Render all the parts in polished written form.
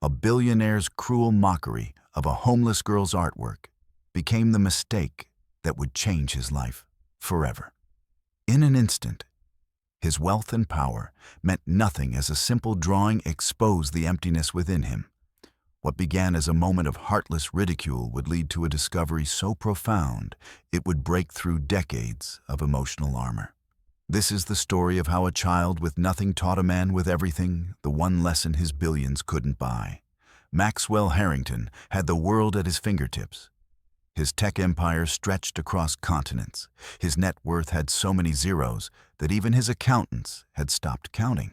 a billionaire's cruel mockery of a homeless girl's artwork became the mistake that would change his life forever. In an instant, his wealth and power meant nothing as a simple drawing exposed the emptiness within him. What began as a moment of heartless ridicule would lead to a discovery so profound it would break through decades of emotional armor. This is the story of how a child with nothing taught a man with everything, the one lesson his billions couldn't buy. Maxwell Harrington had the world at his fingertips. His tech empire stretched across continents. His net worth had so many zeros that even his accountants had stopped counting.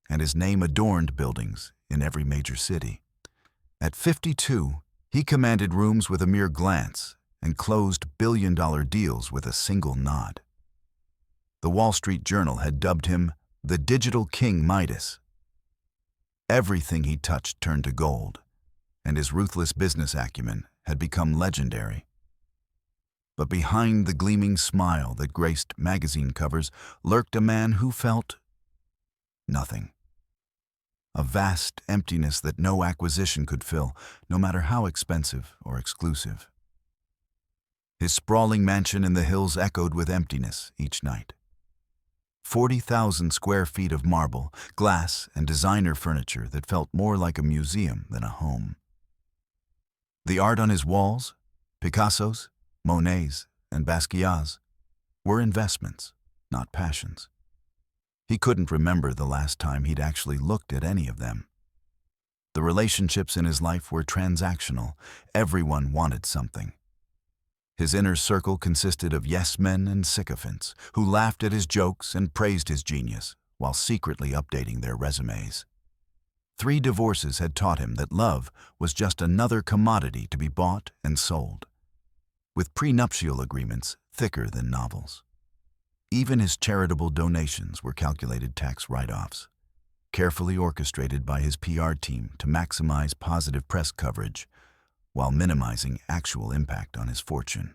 And his name adorned buildings in every major city. At 52, he commanded rooms with a mere glance and closed billion-dollar deals with a single nod. The Wall Street Journal had dubbed him the digital King Midas. Everything he touched turned to gold, and his ruthless business acumen had become legendary. But behind the gleaming smile that graced magazine covers lurked a man who felt nothing. A vast emptiness that no acquisition could fill, no matter how expensive or exclusive. His sprawling mansion in the hills echoed with emptiness each night. 40,000 square feet of marble, glass, and designer furniture that felt more like a museum than a home. The art on his walls, Picassos, Monets, and Basquiat's, were investments, not passions. He couldn't remember the last time he'd actually looked at any of them. The relationships in his life were transactional. Everyone wanted something. His inner circle consisted of yes-men and sycophants who laughed at his jokes and praised his genius while secretly updating their resumes. 3 divorces had taught him that love was just another commodity to be bought and sold, with prenuptial agreements thicker than novels. Even his charitable donations were calculated tax write-offs, carefully orchestrated by his PR team to maximize positive press coverage while minimizing actual impact on his fortune.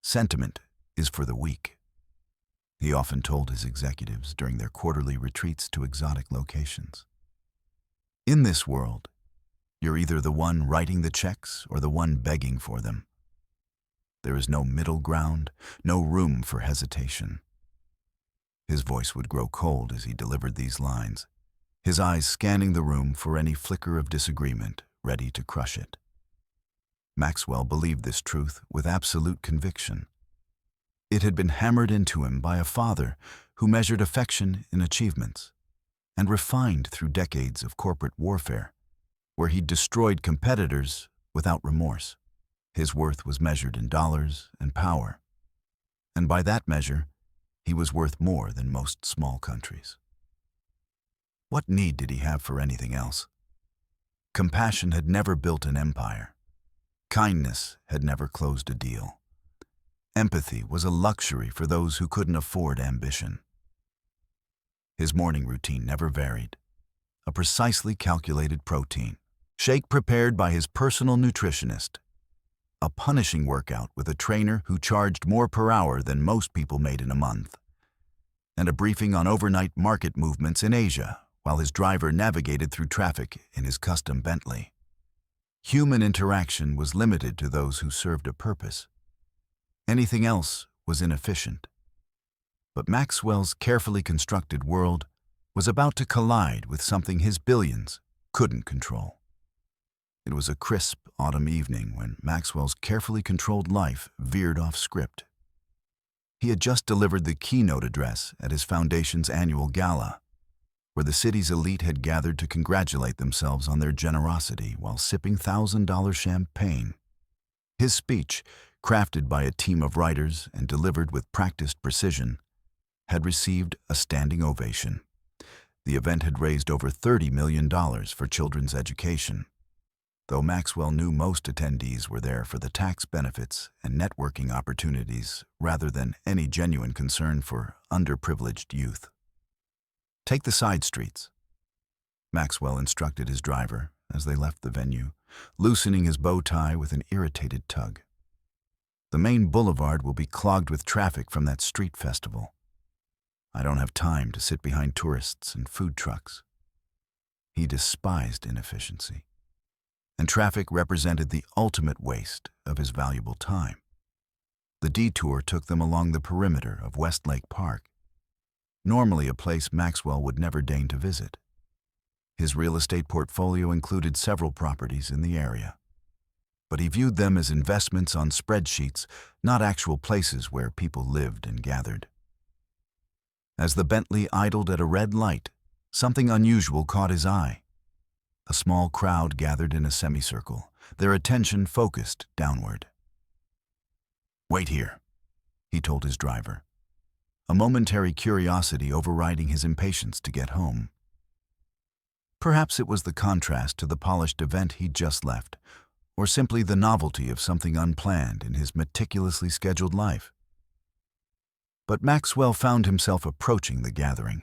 Sentiment is for the weak, he often told his executives during their quarterly retreats to exotic locations. In this world, you're either the one writing the checks or the one begging for them. There is no middle ground, no room for hesitation. His voice would grow cold as he delivered these lines, his eyes scanning the room for any flicker of disagreement, ready to crush it. Maxwell believed this truth with absolute conviction. It had been hammered into him by a father who measured affection in achievements and refined through decades of corporate warfare, where he destroyed competitors without remorse. His worth was measured in dollars and power, and by that measure, he was worth more than most small countries. What need did he have for anything else? Compassion had never built an empire. Kindness had never closed a deal. Empathy was a luxury for those who couldn't afford ambition. His morning routine never varied. A precisely calculated protein, shake prepared by his personal nutritionist, a punishing workout with a trainer who charged more per hour than most people made in a month, and a briefing on overnight market movements in Asia while his driver navigated through traffic in his custom Bentley. Human interaction was limited to those who served a purpose. Anything else was inefficient. But Maxwell's carefully constructed world was about to collide with something his billions couldn't control. It was a crisp autumn evening when Maxwell's carefully controlled life veered off script. He had just delivered the keynote address at his foundation's annual gala, where the city's elite had gathered to congratulate themselves on their generosity while sipping $1,000 champagne. His speech, crafted by a team of writers and delivered with practiced precision, had received a standing ovation. The event had raised over $30 million for children's education, though Maxwell knew most attendees were there for the tax benefits and networking opportunities rather than any genuine concern for underprivileged youth. Take the side streets, Maxwell instructed his driver as they left the venue, loosening his bow tie with an irritated tug. The main boulevard will be clogged with traffic from that street festival. I don't have time to sit behind tourists and food trucks. He despised inefficiency, and traffic represented the ultimate waste of his valuable time. The detour took them along the perimeter of Westlake Park, normally a place Maxwell would never deign to visit. His real estate portfolio included several properties in the area, but he viewed them as investments on spreadsheets, not actual places where people lived and gathered. As the Bentley idled at a red light, something unusual caught his eye. A small crowd gathered in a semicircle, their attention focused downward. "Wait here," he told his driver, a momentary curiosity overriding his impatience to get home. Perhaps it was the contrast to the polished event he'd just left, or simply the novelty of something unplanned in his meticulously scheduled life. But Maxwell found himself approaching the gathering.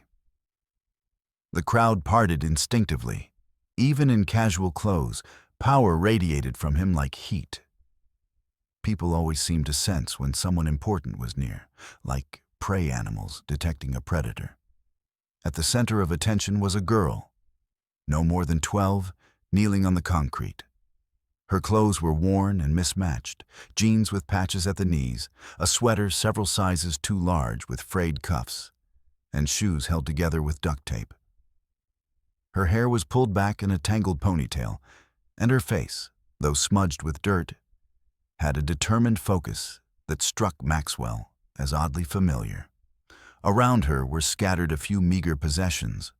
The crowd parted instinctively. Even in casual clothes, power radiated from him like heat. People always seemed to sense when someone important was near, like prey animals detecting a predator. At the center of attention was a girl, no more than 12, kneeling on the concrete. Her clothes were worn and mismatched, jeans with patches at the knees, a sweater several sizes too large with frayed cuffs, and shoes held together with duct tape. Her hair was pulled back in a tangled ponytail, and her face, though smudged with dirt, had a determined focus that struck Maxwell as oddly familiar. Around her were scattered a few meager possessions: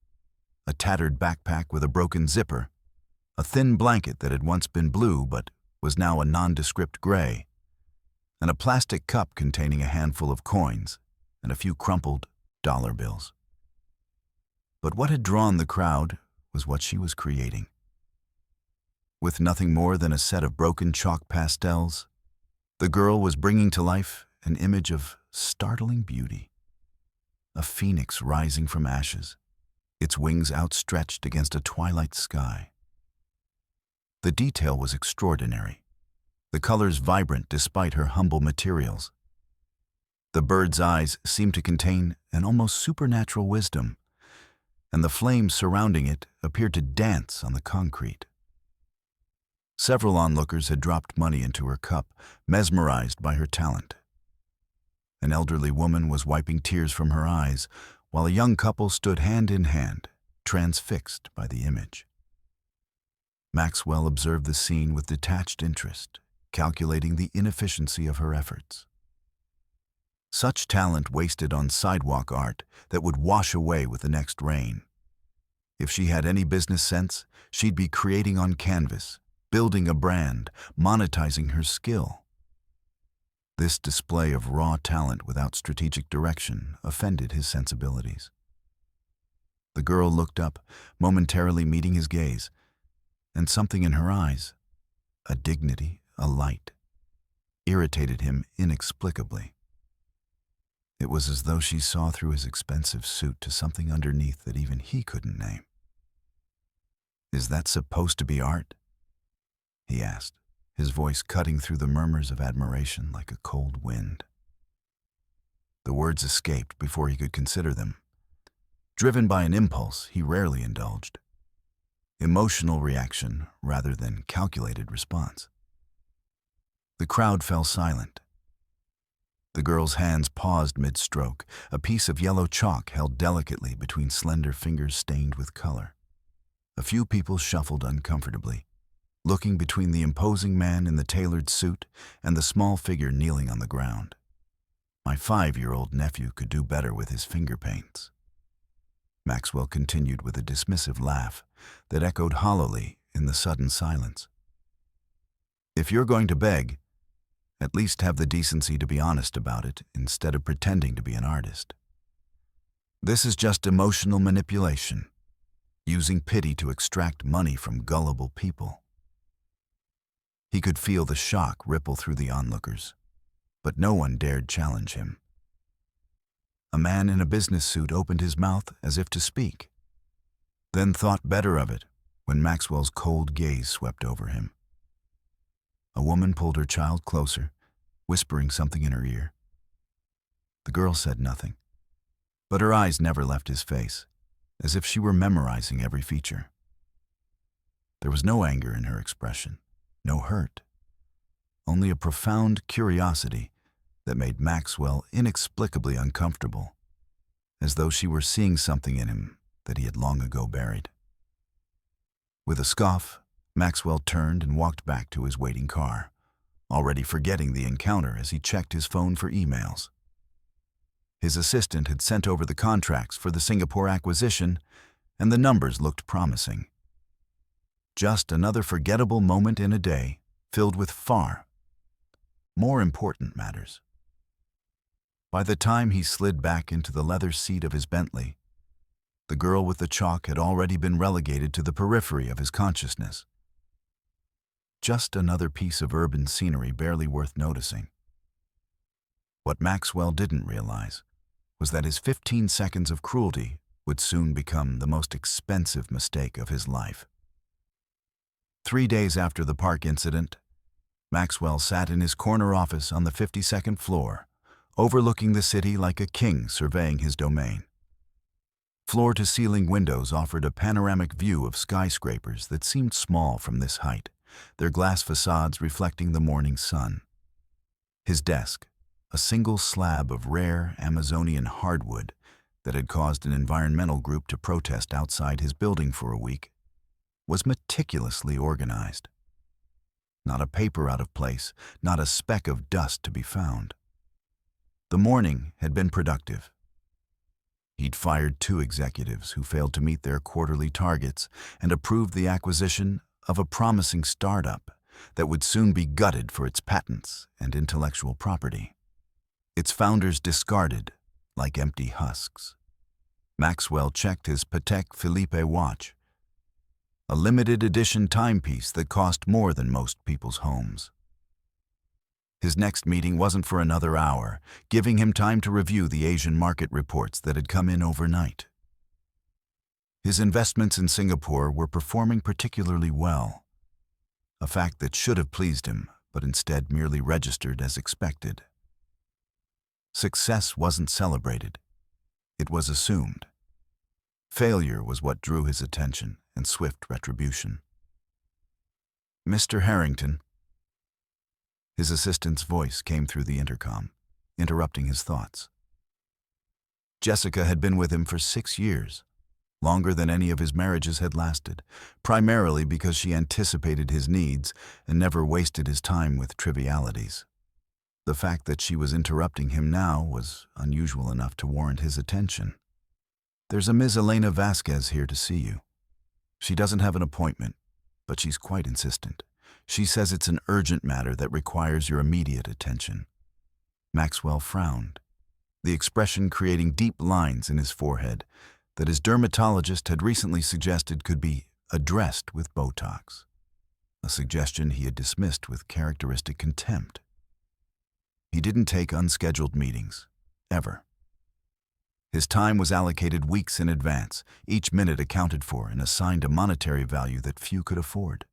a tattered backpack with a broken zipper, a thin blanket that had once been blue but was now a nondescript gray, and a plastic cup containing a handful of coins and a few crumpled dollar bills. But what had drawn the crowd was what she was creating. With nothing more than a set of broken chalk pastels, the girl was bringing to life an image of startling beauty. A phoenix rising from ashes, its wings outstretched against a twilight sky. The detail was extraordinary, the colors vibrant despite her humble materials. The bird's eyes seemed to contain an almost supernatural wisdom, and the flames surrounding it appeared to dance on the concrete. Several onlookers had dropped money into her cup, mesmerized by her talent. An elderly woman was wiping tears from her eyes, while a young couple stood hand in hand, transfixed by the image. Maxwell observed the scene with detached interest, calculating the inefficiency of her efforts. Such talent wasted on sidewalk art that would wash away with the next rain. If she had any business sense, she'd be creating on canvas, building a brand, monetizing her skill. This display of raw talent without strategic direction offended his sensibilities. The girl looked up, momentarily meeting his gaze, and something in her eyes, a dignity, a light, irritated him inexplicably. It was as though she saw through his expensive suit to something underneath that even he couldn't name. "Is that supposed to be art?" he asked, his voice cutting through the murmurs of admiration like a cold wind. The words escaped before he could consider them. Driven by an impulse he rarely indulged. Emotional reaction rather than calculated response. The crowd fell silent. The girl's hands paused mid-stroke, a piece of yellow chalk held delicately between slender fingers stained with color. A few people shuffled uncomfortably, looking between the imposing man in the tailored suit and the small figure kneeling on the ground. "My 5-year-old nephew could do better with his finger paints," Maxwell continued with a dismissive laugh that echoed hollowly in the sudden silence. "If you're going to beg, at least have the decency to be honest about it instead of pretending to be an artist. This is just emotional manipulation, using pity to extract money from gullible people." He could feel the shock ripple through the onlookers, but no one dared challenge him. A man in a business suit opened his mouth as if to speak, then thought better of it when Maxwell's cold gaze swept over him. A woman pulled her child closer, whispering something in her ear. The girl said nothing, but her eyes never left his face, as if she were memorizing every feature. There was no anger in her expression, no hurt, only a profound curiosity that made Maxwell inexplicably uncomfortable, as though she were seeing something in him that he had long ago buried. With a scoff, Maxwell turned and walked back to his waiting car, already forgetting the encounter as he checked his phone for emails. His assistant had sent over the contracts for the Singapore acquisition, and the numbers looked promising. Just another forgettable moment in a day filled with far more important matters. By the time he slid back into the leather seat of his Bentley, the girl with the chalk had already been relegated to the periphery of his consciousness. Just another piece of urban scenery barely worth noticing. What Maxwell didn't realize was that his 15 seconds of cruelty would soon become the most expensive mistake of his life. 3 days after the park incident, Maxwell sat in his corner office on the 52nd floor, overlooking the city like a king surveying his domain. Floor-to-ceiling windows offered a panoramic view of skyscrapers that seemed small from this height, their glass facades reflecting the morning sun. His desk, a single slab of rare Amazonian hardwood that had caused an environmental group to protest outside his building for a week, was meticulously organized. Not a paper out of place, not a speck of dust to be found. The morning had been productive. He'd fired 2 executives who failed to meet their quarterly targets and approved the acquisition of a promising startup that would soon be gutted for its patents and intellectual property. Its founders discarded like empty husks. Maxwell checked his Patek Philippe watch, a limited edition timepiece that cost more than most people's homes. His next meeting wasn't for another hour, giving him time to review the Asian market reports that had come in overnight. His investments in Singapore were performing particularly well, a fact that should have pleased him, but instead merely registered as expected. Success wasn't celebrated. It was assumed. Failure was what drew his attention and swift retribution. "Mr. Harrington." His assistant's voice came through the intercom, interrupting his thoughts. Jessica had been with him for 6 years, longer than any of his marriages had lasted, primarily because she anticipated his needs and never wasted his time with trivialities. The fact that she was interrupting him now was unusual enough to warrant his attention. "There's a Ms. Elena Vasquez here to see you. She doesn't have an appointment, but she's quite insistent. She says it's an urgent matter that requires your immediate attention." Maxwell frowned, the expression creating deep lines in his forehead that his dermatologist had recently suggested could be addressed with Botox, a suggestion he had dismissed with characteristic contempt. He didn't take unscheduled meetings, ever. His time was allocated weeks in advance, each minute accounted for and assigned a monetary value that few could afford.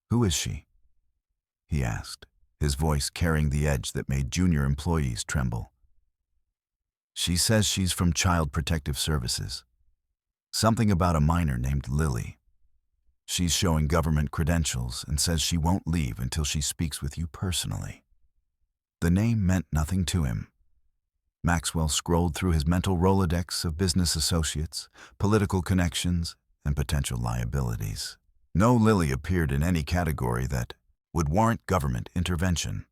"Who is she?" he asked, his voice carrying the edge that made junior employees tremble. "She says she's from Child Protective Services. Something about a minor named Lily. She's showing government credentials and says she won't leave until she speaks with you personally." The name meant nothing to him. Maxwell scrolled through his mental Rolodex of business associates, political connections, and potential liabilities. No Lily appeared in any category that would warrant government intervention.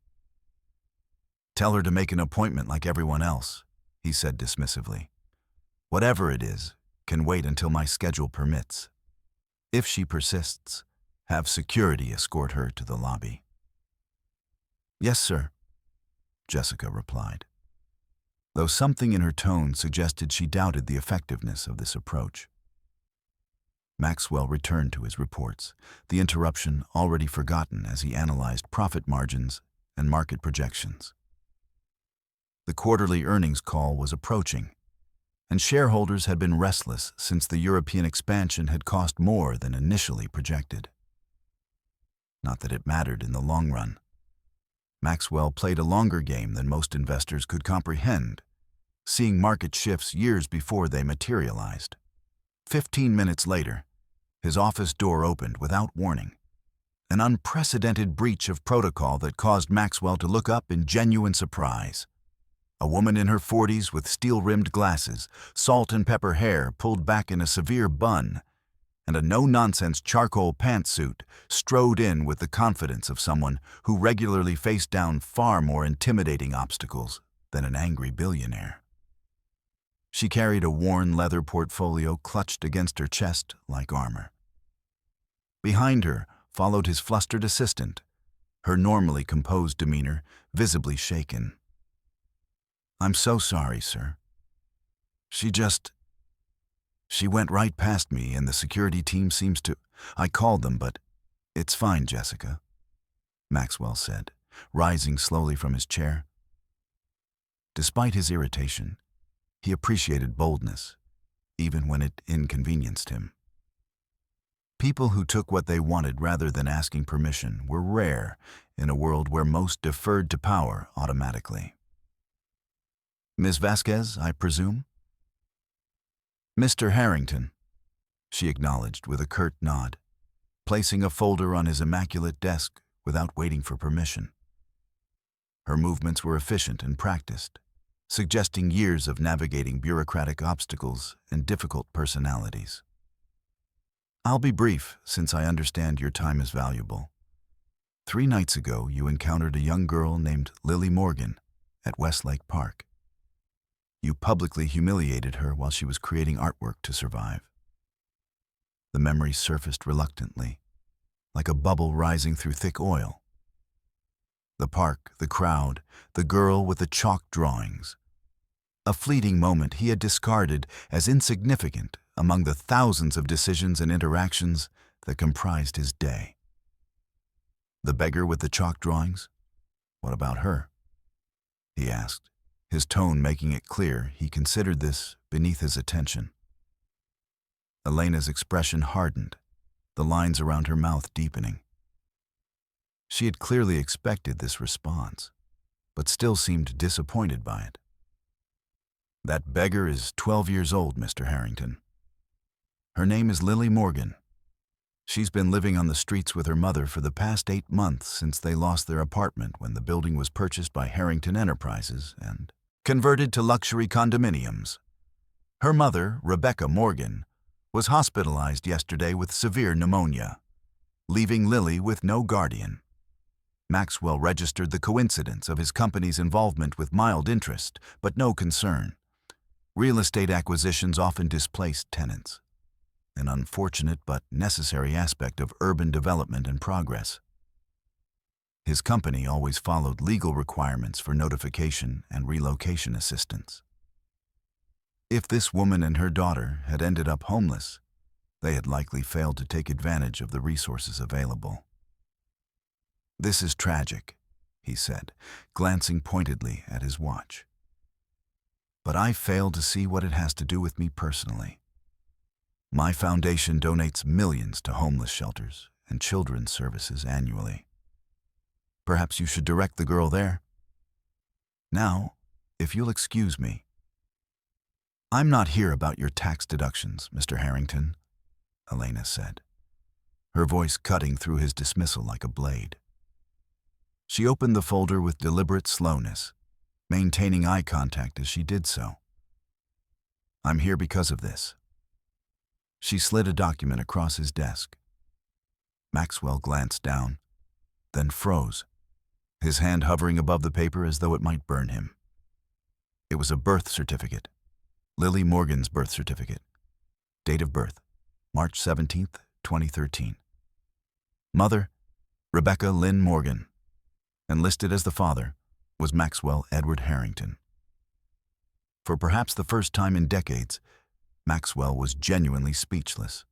"Tell her to make an appointment like everyone else," he said dismissively. "Whatever it is, can wait until my schedule permits. If she persists, have security escort her to the lobby." "Yes, sir," Jessica replied, though something in her tone suggested she doubted the effectiveness of this approach. Maxwell returned to his reports, the interruption already forgotten as he analyzed profit margins and market projections. The quarterly earnings call was approaching, and shareholders had been restless since the European expansion had cost more than initially projected. Not that it mattered in the long run. Maxwell played a longer game than most investors could comprehend, seeing market shifts years before they materialized. 15 minutes later, His office door opened without warning, an unprecedented breach of protocol that caused Maxwell to look up in genuine surprise. A woman in her 40s with steel-rimmed glasses, salt and pepper hair pulled back in a severe bun, and a no-nonsense charcoal pantsuit strode in with the confidence of someone who regularly faced down far more intimidating obstacles than an angry billionaire. She carried a worn leather portfolio clutched against her chest like armor. Behind her followed his flustered assistant, her normally composed demeanor visibly shaken. "I'm so sorry, sir. She went right past me and the security team seems to—" "I called them, but it's fine, Jessica," Maxwell said, rising slowly from his chair. Despite his irritation, he appreciated boldness, even when it inconvenienced him. People who took what they wanted rather than asking permission were rare in a world where most deferred to power automatically. "Ms. Vasquez, I presume?" "Mr. Harrington," she acknowledged with a curt nod, placing a folder on his immaculate desk without waiting for permission. Her movements were efficient and practiced, suggesting years of navigating bureaucratic obstacles and difficult personalities. "I'll be brief, since I understand your time is valuable. 3 nights ago, you encountered a young girl named Lily Morgan at Westlake Park. You publicly humiliated her while she was creating artwork to survive." The memory surfaced reluctantly, like a bubble rising through thick oil. The park, the crowd, the girl with the chalk drawings. A fleeting moment he had discarded as insignificant among the thousands of decisions and interactions that comprised his day. "The beggar with the chalk drawings? What about her?" he asked, his tone making it clear he considered this beneath his attention. Elena's expression hardened, the lines around her mouth deepening. She had clearly expected this response, but still seemed disappointed by it. "That beggar is 12 years old, Mr. Harrington. Her name is Lily Morgan. She's been living on the streets with her mother for the past 8 months since they lost their apartment when the building was purchased by Harrington Enterprises and converted to luxury condominiums. Her mother, Rebecca Morgan, was hospitalized yesterday with severe pneumonia, leaving Lily with no guardian." Maxwell registered the coincidence of his company's involvement with mild interest, but no concern. Real estate acquisitions often displaced tenants, an unfortunate but necessary aspect of urban development and progress. His company always followed legal requirements for notification and relocation assistance. If this woman and her daughter had ended up homeless, they had likely failed to take advantage of the resources available. "This is tragic," he said, glancing pointedly at his watch. "But I fail to see what it has to do with me personally. My foundation donates millions to homeless shelters and children's services annually. Perhaps you should direct the girl there. Now, if you'll excuse me." "I'm not here about your tax deductions, Mr. Harrington," Elena said, her voice cutting through his dismissal like a blade. She opened the folder with deliberate slowness, maintaining eye contact as she did so. "I'm here because of this." She slid a document across his desk. Maxwell glanced down, then froze, his hand hovering above the paper as though it might burn him. It was a birth certificate, Lily Morgan's birth certificate. Date of birth, March 17th, 2013. Mother, Rebecca Lynn Morgan, and listed as the father was Maxwell Edward Harrington. For perhaps the first time in decades, Maxwell was genuinely speechless.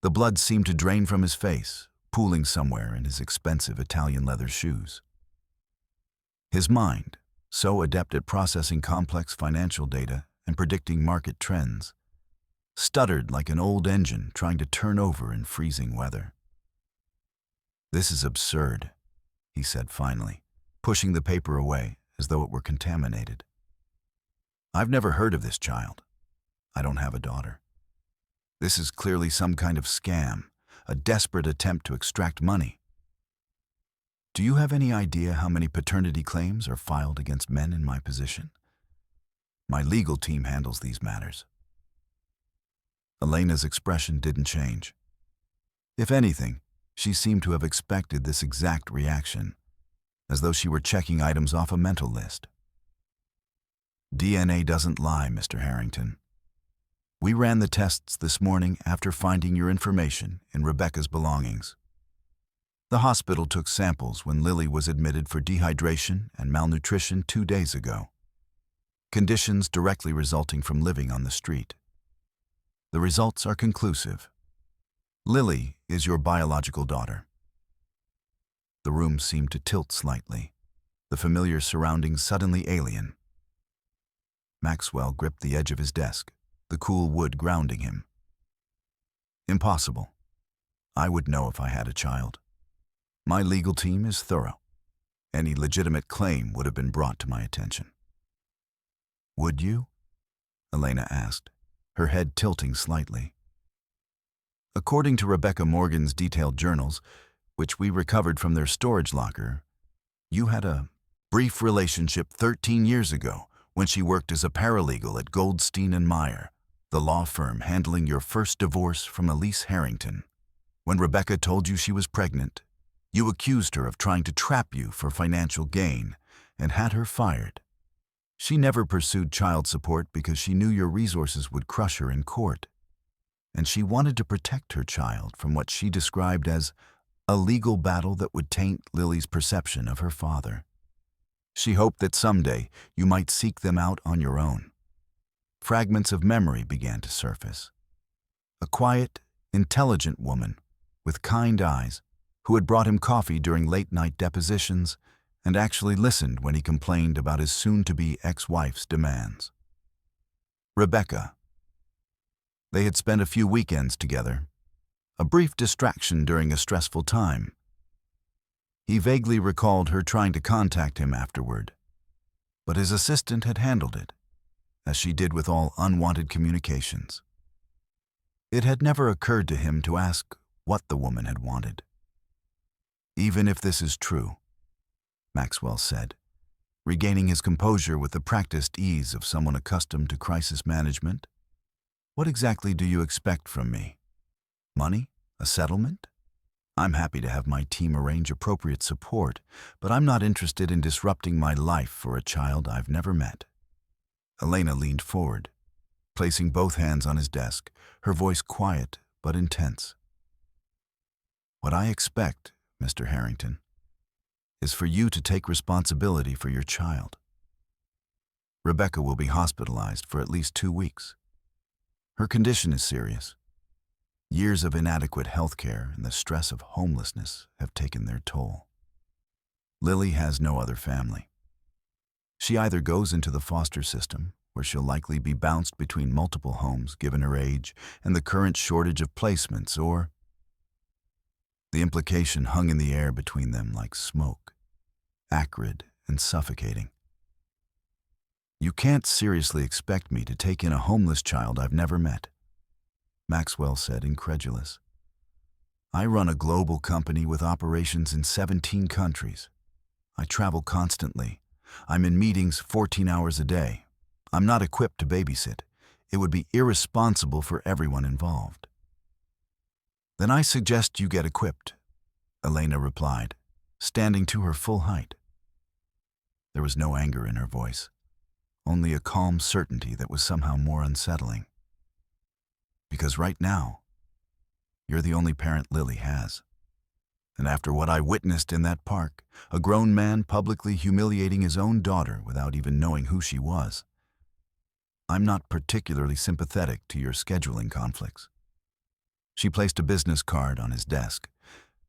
The blood seemed to drain from his face, pooling somewhere in his expensive Italian leather shoes. His mind, so adept at processing complex financial data and predicting market trends, stuttered like an old engine trying to turn over in freezing weather. "This is absurd," he said finally, pushing the paper away as though it were contaminated. "I've never heard of this child. I don't have a daughter. This is clearly some kind of scam, a desperate attempt to extract money. Do you have any idea how many paternity claims are filed against men in my position? My legal team handles these matters. Elena's expression didn't change. If anything, she seemed to have expected this exact reaction, as though she were checking items off a mental list. DNA doesn't lie, Mr. Harrington. We ran the tests this morning after finding your information in Rebecca's belongings. The hospital took samples when Lily was admitted for dehydration and malnutrition 2 days ago, conditions directly resulting from living on the street. The results are conclusive. Lily is your biological daughter. The room seemed to tilt slightly, the familiar surroundings suddenly alien. Maxwell gripped the edge of his desk, the cool wood grounding him. Impossible. I would know if I had a child. My legal team is thorough. Any legitimate claim would have been brought to my attention. Would you? Elena asked, her head tilting slightly. According to Rebecca Morgan's detailed journals, which we recovered from their storage locker, you had a brief relationship 13 years ago when she worked as a paralegal at Goldstein and Meyer, the law firm handling your first divorce from Elise Harrington. When Rebecca told you she was pregnant, you accused her of trying to trap you for financial gain and had her fired. She never pursued child support because she knew your resources would crush her in court, and she wanted to protect her child from what she described as a legal battle that would taint Lily's perception of her father. She hoped that someday you might seek them out on your own. Fragments of memory began to surface. A quiet, intelligent woman with kind eyes who had brought him coffee during late-night depositions and actually listened when he complained about his soon-to-be ex-wife's demands. Rebecca. They had spent a few weekends together, a brief distraction during a stressful time. He vaguely recalled her trying to contact him afterward, but his assistant had handled it, as she did with all unwanted communications. It had never occurred to him to ask what the woman had wanted. Even if this is true, Maxwell said, regaining his composure with the practiced ease of someone accustomed to crisis management, what exactly do you expect from me? Money? A settlement? I'm happy to have my team arrange appropriate support, but I'm not interested in disrupting my life for a child I've never met. Elena leaned forward, placing both hands on his desk, her voice quiet but intense. What I expect, Mr. Harrington, is for you to take responsibility for your child. Rebecca will be hospitalized for at least 2 weeks. Her condition is serious. Years of inadequate health care and the stress of homelessness have taken their toll. Lily has no other family. She either goes into the foster system, where she'll likely be bounced between multiple homes given her age and the current shortage of placements, or the implication hung in the air between them like smoke, acrid and suffocating. You can't seriously expect me to take in a homeless child I've never met, Maxwell said, incredulous. I run a global company with operations in 17 countries. I travel constantly. I'm in meetings 14 hours a day. I'm not equipped to babysit. It would be irresponsible for everyone involved. Then I suggest you get equipped, Elena replied, standing to her full height. There was no anger in her voice, only a calm certainty that was somehow more unsettling. Because right now, you're the only parent Lily has. And after what I witnessed in that park, a grown man publicly humiliating his own daughter without even knowing who she was, I'm not particularly sympathetic to your scheduling conflicts. She placed a business card on his desk,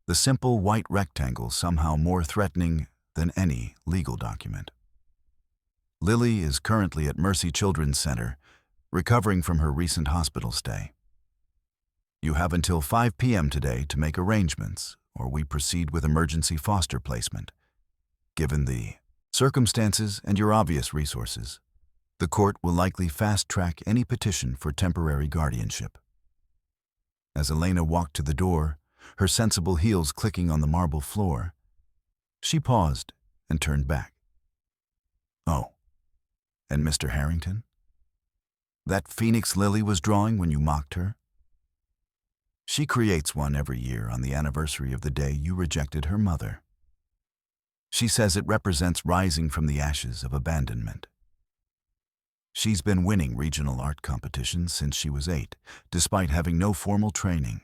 the simple white rectangle somehow more threatening than any legal document. Lily is currently at Mercy Children's Center, recovering from her recent hospital stay. You have until 5 p.m. today to make arrangements, or we proceed with emergency foster placement. Given the circumstances and your obvious resources, the court will likely fast-track any petition for temporary guardianship. As Elena walked to the door, her sensible heels clicking on the marble floor, she paused and turned back. Oh, and Mr. Harrington? That phoenix lily was drawing when you mocked her? She creates one every year on the anniversary of the day you rejected her mother. She says it represents rising from the ashes of abandonment. She's been winning regional art competitions since she was 8, despite having no formal training.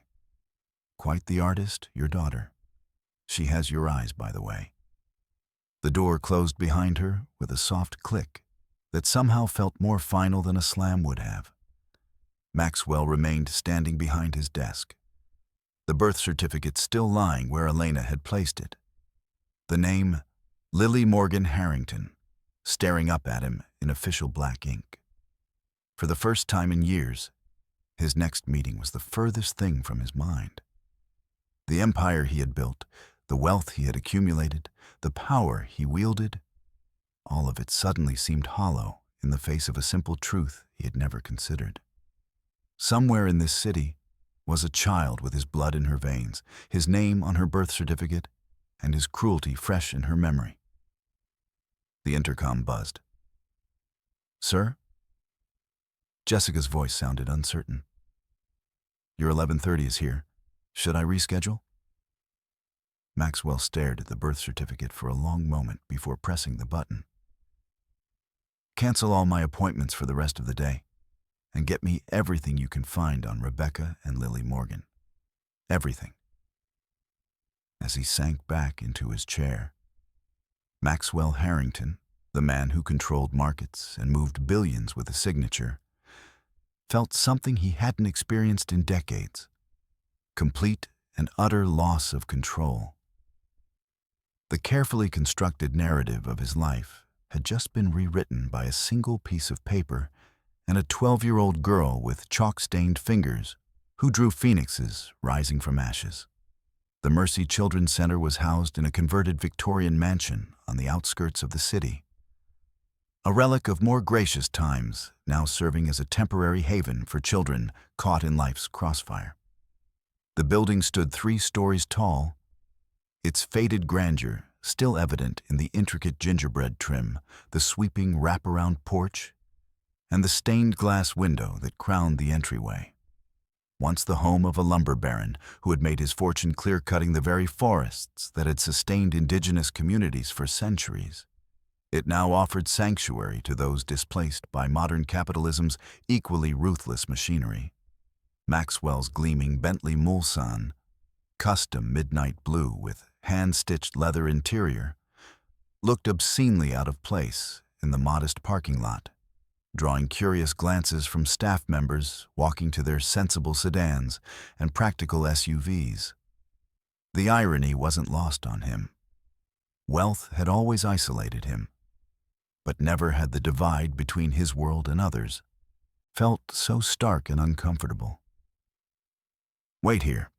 Quite the artist, your daughter. She has your eyes, by the way. The door closed behind her with a soft click that somehow felt more final than a slam would have. Maxwell remained standing behind his desk, the birth certificate still lying where Elena had placed it. The name, Lily Morgan Harrington, staring up at him in official black ink. For the first time in years, his next meeting was the furthest thing from his mind. The empire he had built, the wealth he had accumulated, the power he wielded, all of it suddenly seemed hollow in the face of a simple truth he had never considered. Somewhere in this city was a child with his blood in her veins, his name on her birth certificate, and his cruelty fresh in her memory. The intercom buzzed. "Sir?" Jessica's voice sounded uncertain. "Your 11:30 is here. Should I reschedule?" Maxwell stared at the birth certificate for a long moment before pressing the button. "Cancel all my appointments for the rest of the day, and get me everything you can find on Rebecca and Lily Morgan. Everything." As he sank back into his chair, Maxwell Harrington, the man who controlled markets and moved billions with a signature, felt something he hadn't experienced in decades: complete and utter loss of control. The carefully constructed narrative of his life had just been rewritten by a single piece of paper and a 12-year-old girl with chalk-stained fingers who drew phoenixes rising from ashes. The Mercy Children's Center was housed in a converted Victorian mansion on the outskirts of the city, a relic of more gracious times, now serving as a temporary haven for children caught in life's crossfire. The building stood 3 stories tall, its faded grandeur still evident in the intricate gingerbread trim, the sweeping wraparound porch, and the stained glass window that crowned the entryway. Once the home of a lumber baron who had made his fortune clear-cutting the very forests that had sustained indigenous communities for centuries, it now offered sanctuary to those displaced by modern capitalism's equally ruthless machinery. Maxwell's gleaming Bentley Mulsanne, custom midnight blue with hand-stitched leather interior, looked obscenely out of place in the modest parking lot, drawing curious glances from staff members walking to their sensible sedans and practical SUVs. The irony wasn't lost on him. Wealth had always isolated him, but never had the divide between his world and others felt so stark and uncomfortable. "Wait here,"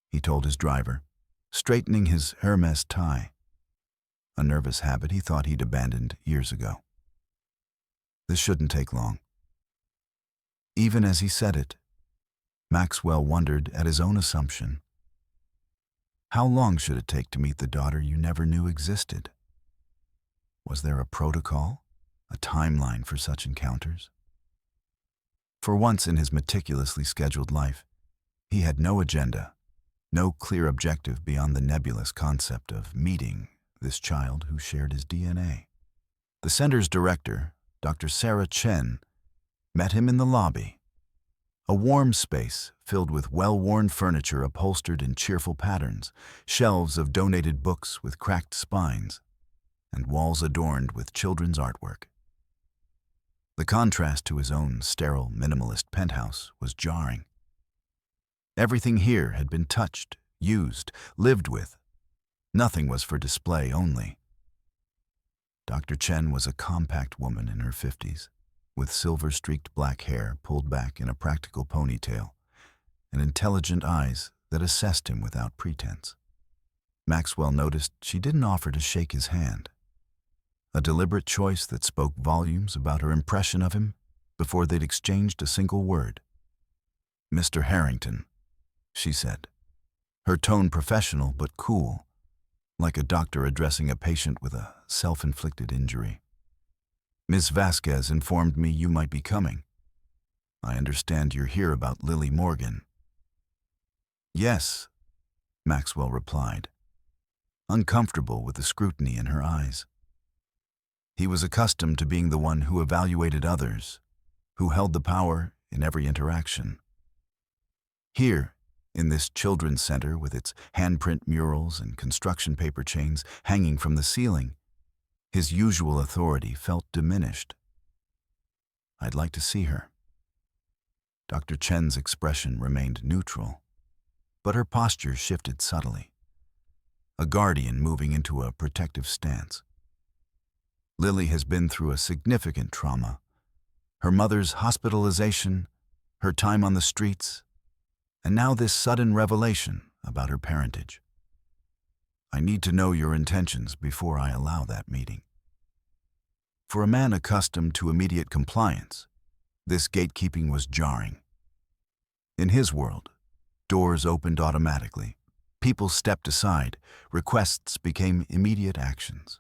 he told his driver, straightening his Hermes tie, a nervous habit he thought he'd abandoned years ago. "This shouldn't take long." Even as he said it, Maxwell wondered at his own assumption. How long should it take to meet the daughter you never knew existed? Was there a protocol, a timeline for such encounters? For once in his meticulously scheduled life, he had no agenda, no clear objective beyond the nebulous concept of meeting this child who shared his DNA. The center's director, Dr. Sarah Chen, met him in the lobby, a warm space filled with well-worn furniture upholstered in cheerful patterns, shelves of donated books with cracked spines, and walls adorned with children's artwork. The contrast to his own sterile, minimalist penthouse was jarring. Everything here had been touched, used, lived with. Nothing was for display only. Dr. Chen was a compact woman in her 50s, with silver-streaked black hair pulled back in a practical ponytail, and intelligent eyes that assessed him without pretense. Maxwell noticed she didn't offer to shake his hand, a deliberate choice that spoke volumes about her impression of him before they'd exchanged a single word. "Mr. Harrington," she said, her tone professional but cool, like a doctor addressing a patient with a self-inflicted injury. Miss Vasquez informed me you might be coming. I understand you're here about Lily Morgan. Yes, Maxwell replied, uncomfortable with the scrutiny in her eyes. He was accustomed to being the one who evaluated others, who held the power in every interaction. Here, in this children's center with its handprint murals and construction paper chains hanging from the ceiling, his usual authority felt diminished. I'd like to see her. Dr. Chen's expression remained neutral, but her posture shifted subtly, a guardian moving into a protective stance. Lily has been through a significant trauma. Her mother's hospitalization, her time on the streets, and now this sudden revelation about her parentage. I need to know your intentions before I allow that meeting. For a man accustomed to immediate compliance, this gatekeeping was jarring. In his world, doors opened automatically, people stepped aside, requests became immediate actions.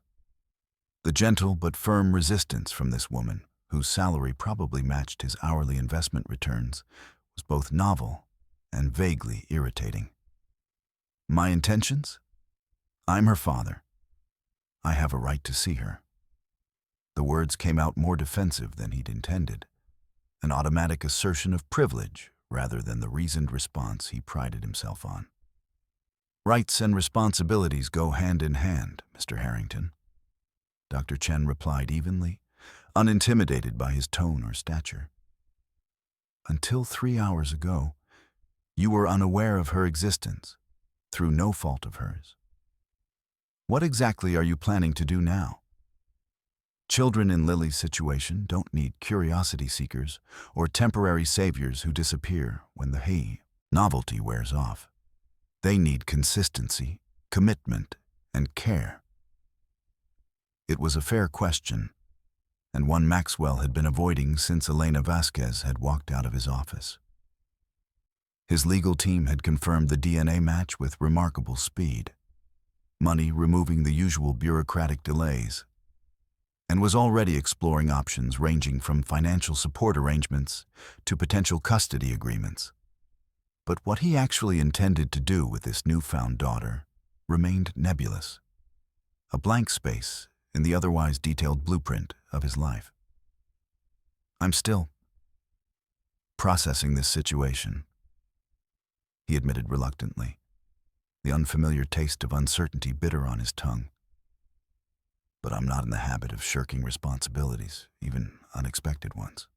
The gentle but firm resistance from this woman, whose salary probably matched his hourly investment returns, was both novel and vaguely irritating. My intentions? I'm her father. I have a right to see her. The words came out more defensive than he'd intended, an automatic assertion of privilege rather than the reasoned response he prided himself on. Rights and responsibilities go hand in hand, Mr. Harrington, Dr. Chen replied evenly, unintimidated by his tone or stature. Until 3 hours ago, you were unaware of her existence, through no fault of hers. What exactly are you planning to do now? Children in Lily's situation don't need curiosity seekers or temporary saviors who disappear when the novelty wears off. They need consistency, commitment, and care. It was a fair question, and one Maxwell had been avoiding since Elena Vasquez had walked out of his office. His legal team had confirmed the DNA match with remarkable speed, money removing the usual bureaucratic delays, and was already exploring options ranging from financial support arrangements to potential custody agreements. But what he actually intended to do with this newfound daughter remained nebulous, a blank space in the otherwise detailed blueprint of his life. I'm still processing this situation, he admitted reluctantly, the unfamiliar taste of uncertainty bitter on his tongue. But I'm not in the habit of shirking responsibilities, even unexpected ones.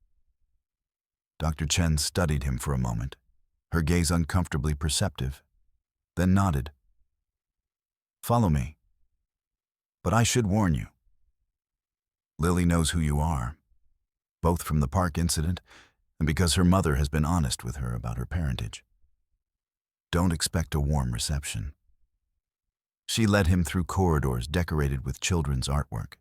Dr. Chen studied him for a moment, her gaze uncomfortably perceptive, then nodded. Follow me. But I should warn you. Lily knows who you are, both from the park incident and because her mother has been honest with her about her parentage. Don't expect a warm reception. She led him through corridors decorated with children's artwork,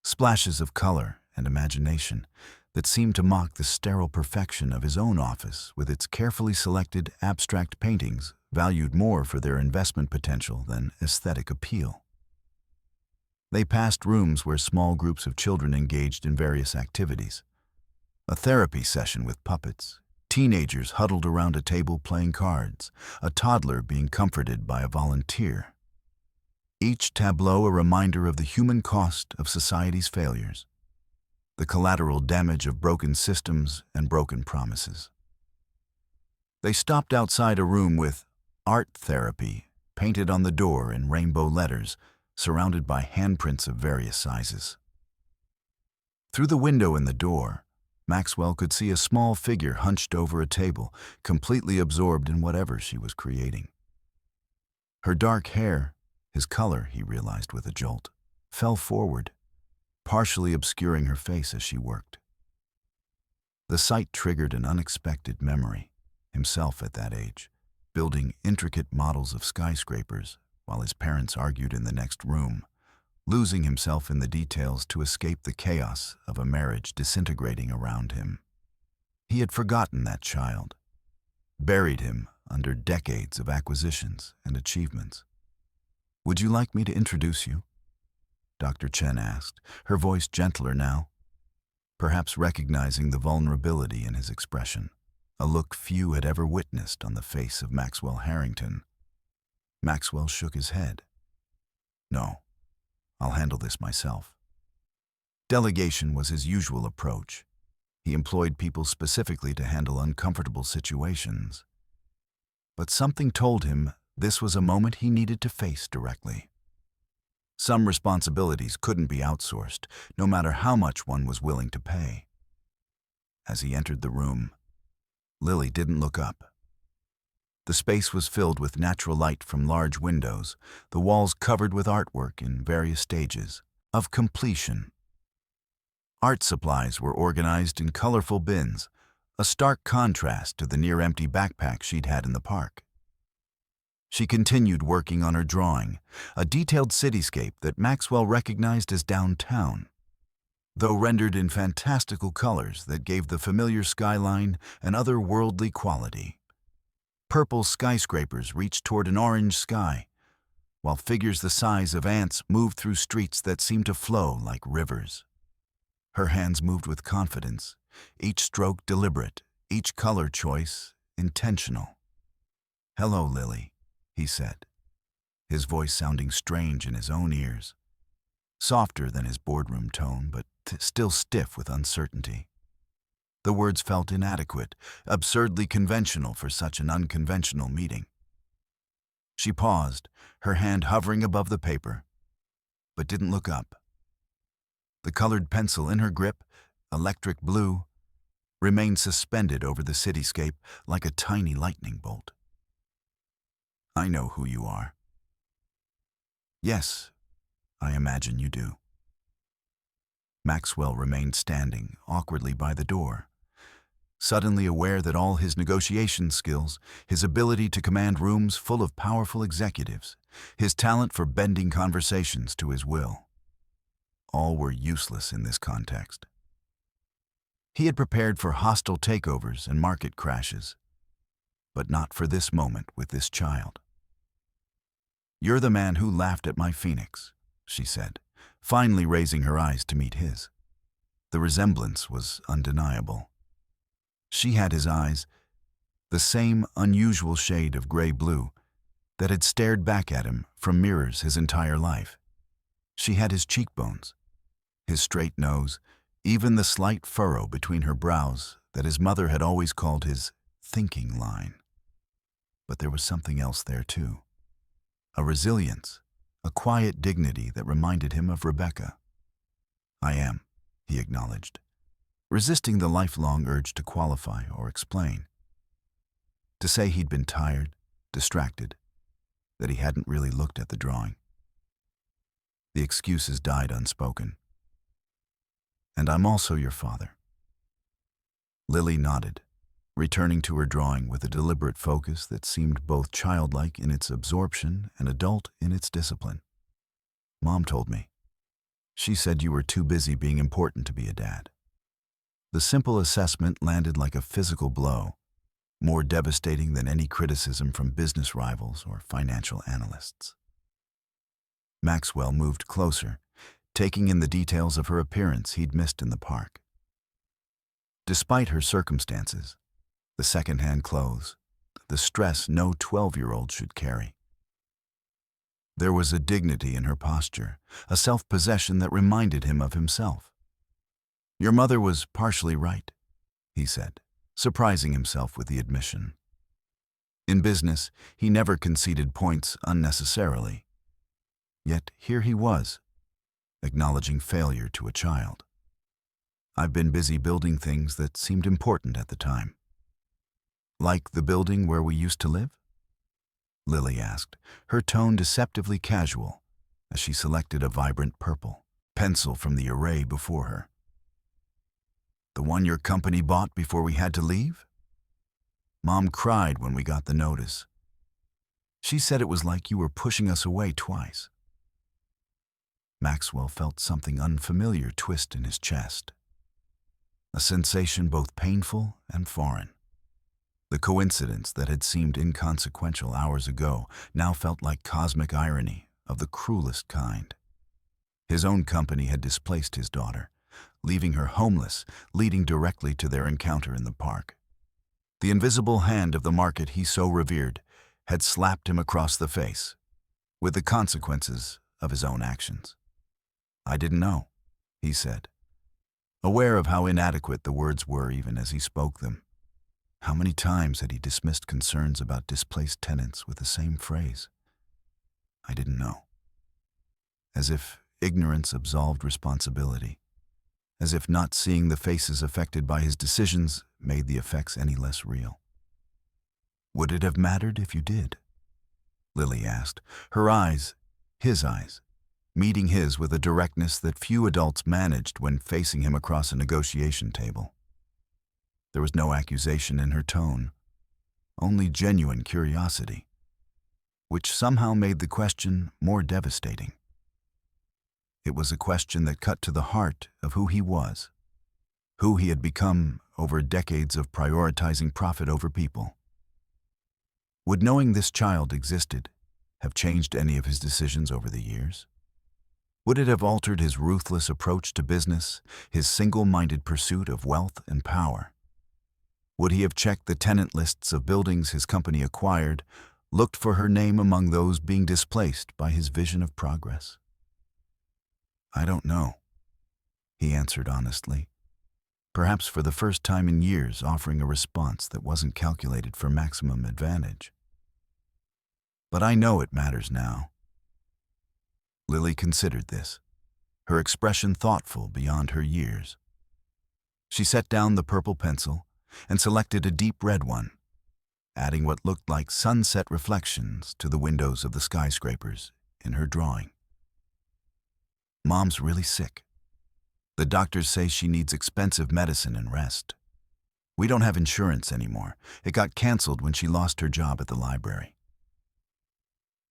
splashes of color and imagination that seemed to mock the sterile perfection of his own office with its carefully selected abstract paintings valued more for their investment potential than aesthetic appeal. They passed rooms where small groups of children engaged in various activities, a therapy session with puppets, teenagers huddled around a table playing cards, a toddler being comforted by a volunteer. Each tableau a reminder of the human cost of society's failures, the collateral damage of broken systems and broken promises. They stopped outside a room with art therapy painted on the door in rainbow letters, surrounded by handprints of various sizes. Through the window in the door, Maxwell could see a small figure hunched over a table, completely absorbed in whatever she was creating. Her dark hair, his color, he realized with a jolt, fell forward, partially obscuring her face as she worked. The sight triggered an unexpected memory, himself at that age, building intricate models of skyscrapers while his parents argued in the next room, losing himself in the details to escape the chaos of a marriage disintegrating around him. He had forgotten that child, buried him under decades of acquisitions and achievements. "Would you like me to introduce you?" Dr. Chen asked, her voice gentler now, perhaps recognizing the vulnerability in his expression, a look few had ever witnessed on the face of Maxwell Harrington. Maxwell shook his head. "No, I'll handle this myself." Delegation was his usual approach. He employed people specifically to handle uncomfortable situations. But something told him this was a moment he needed to face directly. Some responsibilities couldn't be outsourced, no matter how much one was willing to pay. As he entered the room, Lily didn't look up. The space was filled with natural light from large windows, the walls covered with artwork in various stages of completion. Art supplies were organized in colorful bins, a stark contrast to the near-empty backpack she'd had in the park. She continued working on her drawing, a detailed cityscape that Maxwell recognized as downtown, though rendered in fantastical colors that gave the familiar skyline an otherworldly quality. Purple skyscrapers reached toward an orange sky, while figures the size of ants moved through streets that seemed to flow like rivers. Her hands moved with confidence, each stroke deliberate, each color choice intentional. "Hello, Lily," he said, his voice sounding strange in his own ears, softer than his boardroom tone, but still stiff with uncertainty. The words felt inadequate, absurdly conventional for such an unconventional meeting. She paused, her hand hovering above the paper, but didn't look up. The colored pencil in her grip, electric blue, remained suspended over the cityscape like a tiny lightning bolt. "I know who you are." "Yes, I imagine you do." Maxwell remained standing awkwardly by the door, suddenly aware that all his negotiation skills, his ability to command rooms full of powerful executives, his talent for bending conversations to his will, all were useless in this context. He had prepared for hostile takeovers and market crashes, but not for this moment with this child. "You're the man who laughed at my phoenix," she said, finally raising her eyes to meet his. The resemblance was undeniable. She had his eyes, the same unusual shade of gray-blue that had stared back at him from mirrors his entire life. She had his cheekbones, his straight nose, even the slight furrow between her brows that his mother had always called his thinking line. But there was something else there too. A resilience, a quiet dignity that reminded him of Rebecca. "I am," he acknowledged, resisting the lifelong urge to qualify or explain. To say he'd been tired, distracted, that he hadn't really looked at the drawing. The excuses died unspoken. "And I'm also your father." Lily nodded, returning to her drawing with a deliberate focus that seemed both childlike in its absorption and adult in its discipline. "Mom told me. She said you were too busy being important to be a dad." The simple assessment landed like a physical blow, more devastating than any criticism from business rivals or financial analysts. Maxwell moved closer, taking in the details of her appearance he'd missed in the park. Despite her circumstances, the second-hand clothes, the stress no 12-year-old should carry, there was a dignity in her posture, a self-possession that reminded him of himself. "Your mother was partially right," he said, surprising himself with the admission. In business, he never conceded points unnecessarily. Yet here he was, acknowledging failure to a child. "I've been busy building things that seemed important at the time." "Like the building where we used to live?" Lily asked, her tone deceptively casual as she selected a vibrant purple pencil from the array before her. "The one your company bought before we had to leave?" "Mom cried when we got the notice. She said it was like you were pushing us away twice." Maxwell felt something unfamiliar twist in his chest, a sensation both painful and foreign. The coincidence that had seemed inconsequential hours ago now felt like cosmic irony of the cruelest kind. His own company had displaced his daughter, leaving her homeless, leading directly to their encounter in the park. The invisible hand of the market he so revered had slapped him across the face, with the consequences of his own actions. "I didn't know," he said, aware of how inadequate the words were even as he spoke them. How many times had he dismissed concerns about displaced tenants with the same phrase? "I didn't know." As if ignorance absolved responsibility, as if not seeing the faces affected by his decisions made the effects any less real. "Would it have mattered if you did?" Lily asked, her eyes, his eyes, meeting his with a directness that few adults managed when facing him across a negotiation table. There was no accusation in her tone, only genuine curiosity, which somehow made the question more devastating. It was a question that cut to the heart of who he was, who he had become over decades of prioritizing profit over people. Would knowing this child existed have changed any of his decisions over the years? Would it have altered his ruthless approach to business, his single-minded pursuit of wealth and power? Would he have checked the tenant lists of buildings his company acquired, looked for her name among those being displaced by his vision of progress? "I don't know," he answered honestly, perhaps for the first time in years offering a response that wasn't calculated for maximum advantage. "But I know it matters now." Lily considered this, her expression thoughtful beyond her years. She set down the purple pencil and selected a deep red one, adding what looked like sunset reflections to the windows of the skyscrapers in her drawing. "Mom's really sick. The doctors say she needs expensive medicine and rest. We don't have insurance anymore. It got canceled when she lost her job at the library."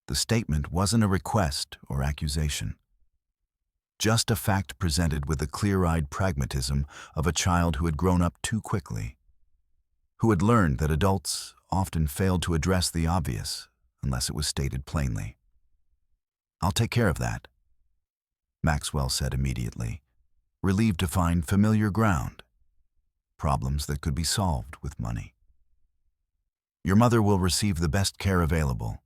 The statement wasn't a request or accusation, just a fact presented with the clear-eyed pragmatism of a child who had grown up too quickly, who had learned that adults often failed to address the obvious unless it was stated plainly. "I'll take care of that," Maxwell said immediately, relieved to find familiar ground, problems that could be solved with money. "Your mother will receive the best care available.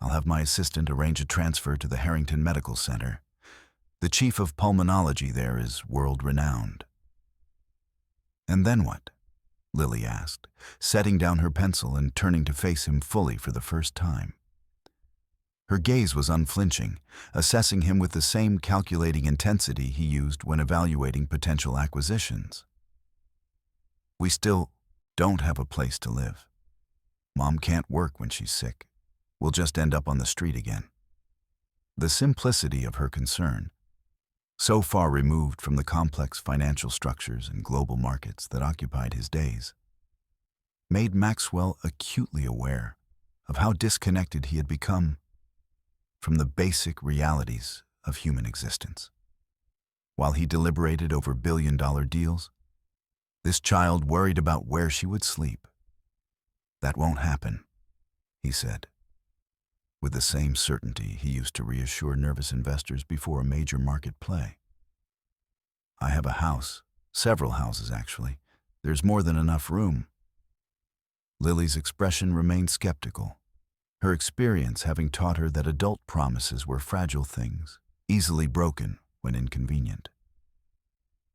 I'll have my assistant arrange a transfer to the Harrington Medical Center. The chief of pulmonology there is world-renowned." "And then what?" Lily asked, setting down her pencil and turning to face him fully for the first time. Her gaze was unflinching, assessing him with the same calculating intensity he used when evaluating potential acquisitions. "We still don't have a place to live. Mom can't work when she's sick. We'll just end up on the street again." The simplicity of her concern, so far removed from the complex financial structures and global markets that occupied his days, made Maxwell acutely aware of how disconnected he had become from the basic realities of human existence. While he deliberated over billion-dollar deals, this child worried about where she would sleep. "That won't happen," he said, with the same certainty he used to reassure nervous investors before a major market play. "I have a house, several houses actually. There's more than enough room." Lily's expression remained skeptical, her experience having taught her that adult promises were fragile things, easily broken when inconvenient.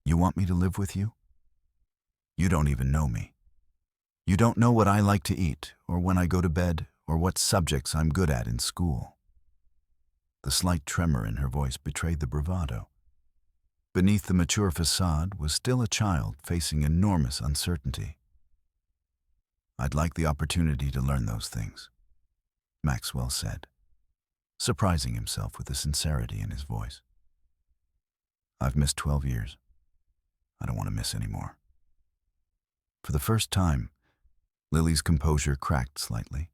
"You want me to live with you? You don't even know me. You don't know what I like to eat, or when I go to bed, or what subjects I'm good at in school." The slight tremor in her voice betrayed the bravado. Beneath the mature facade was still a child facing enormous uncertainty. "I'd like the opportunity to learn those things," Maxwell said, surprising himself with the sincerity in his voice. "I've missed 12 years. I don't want to miss any more." For the first time, Lily's composure cracked slightly,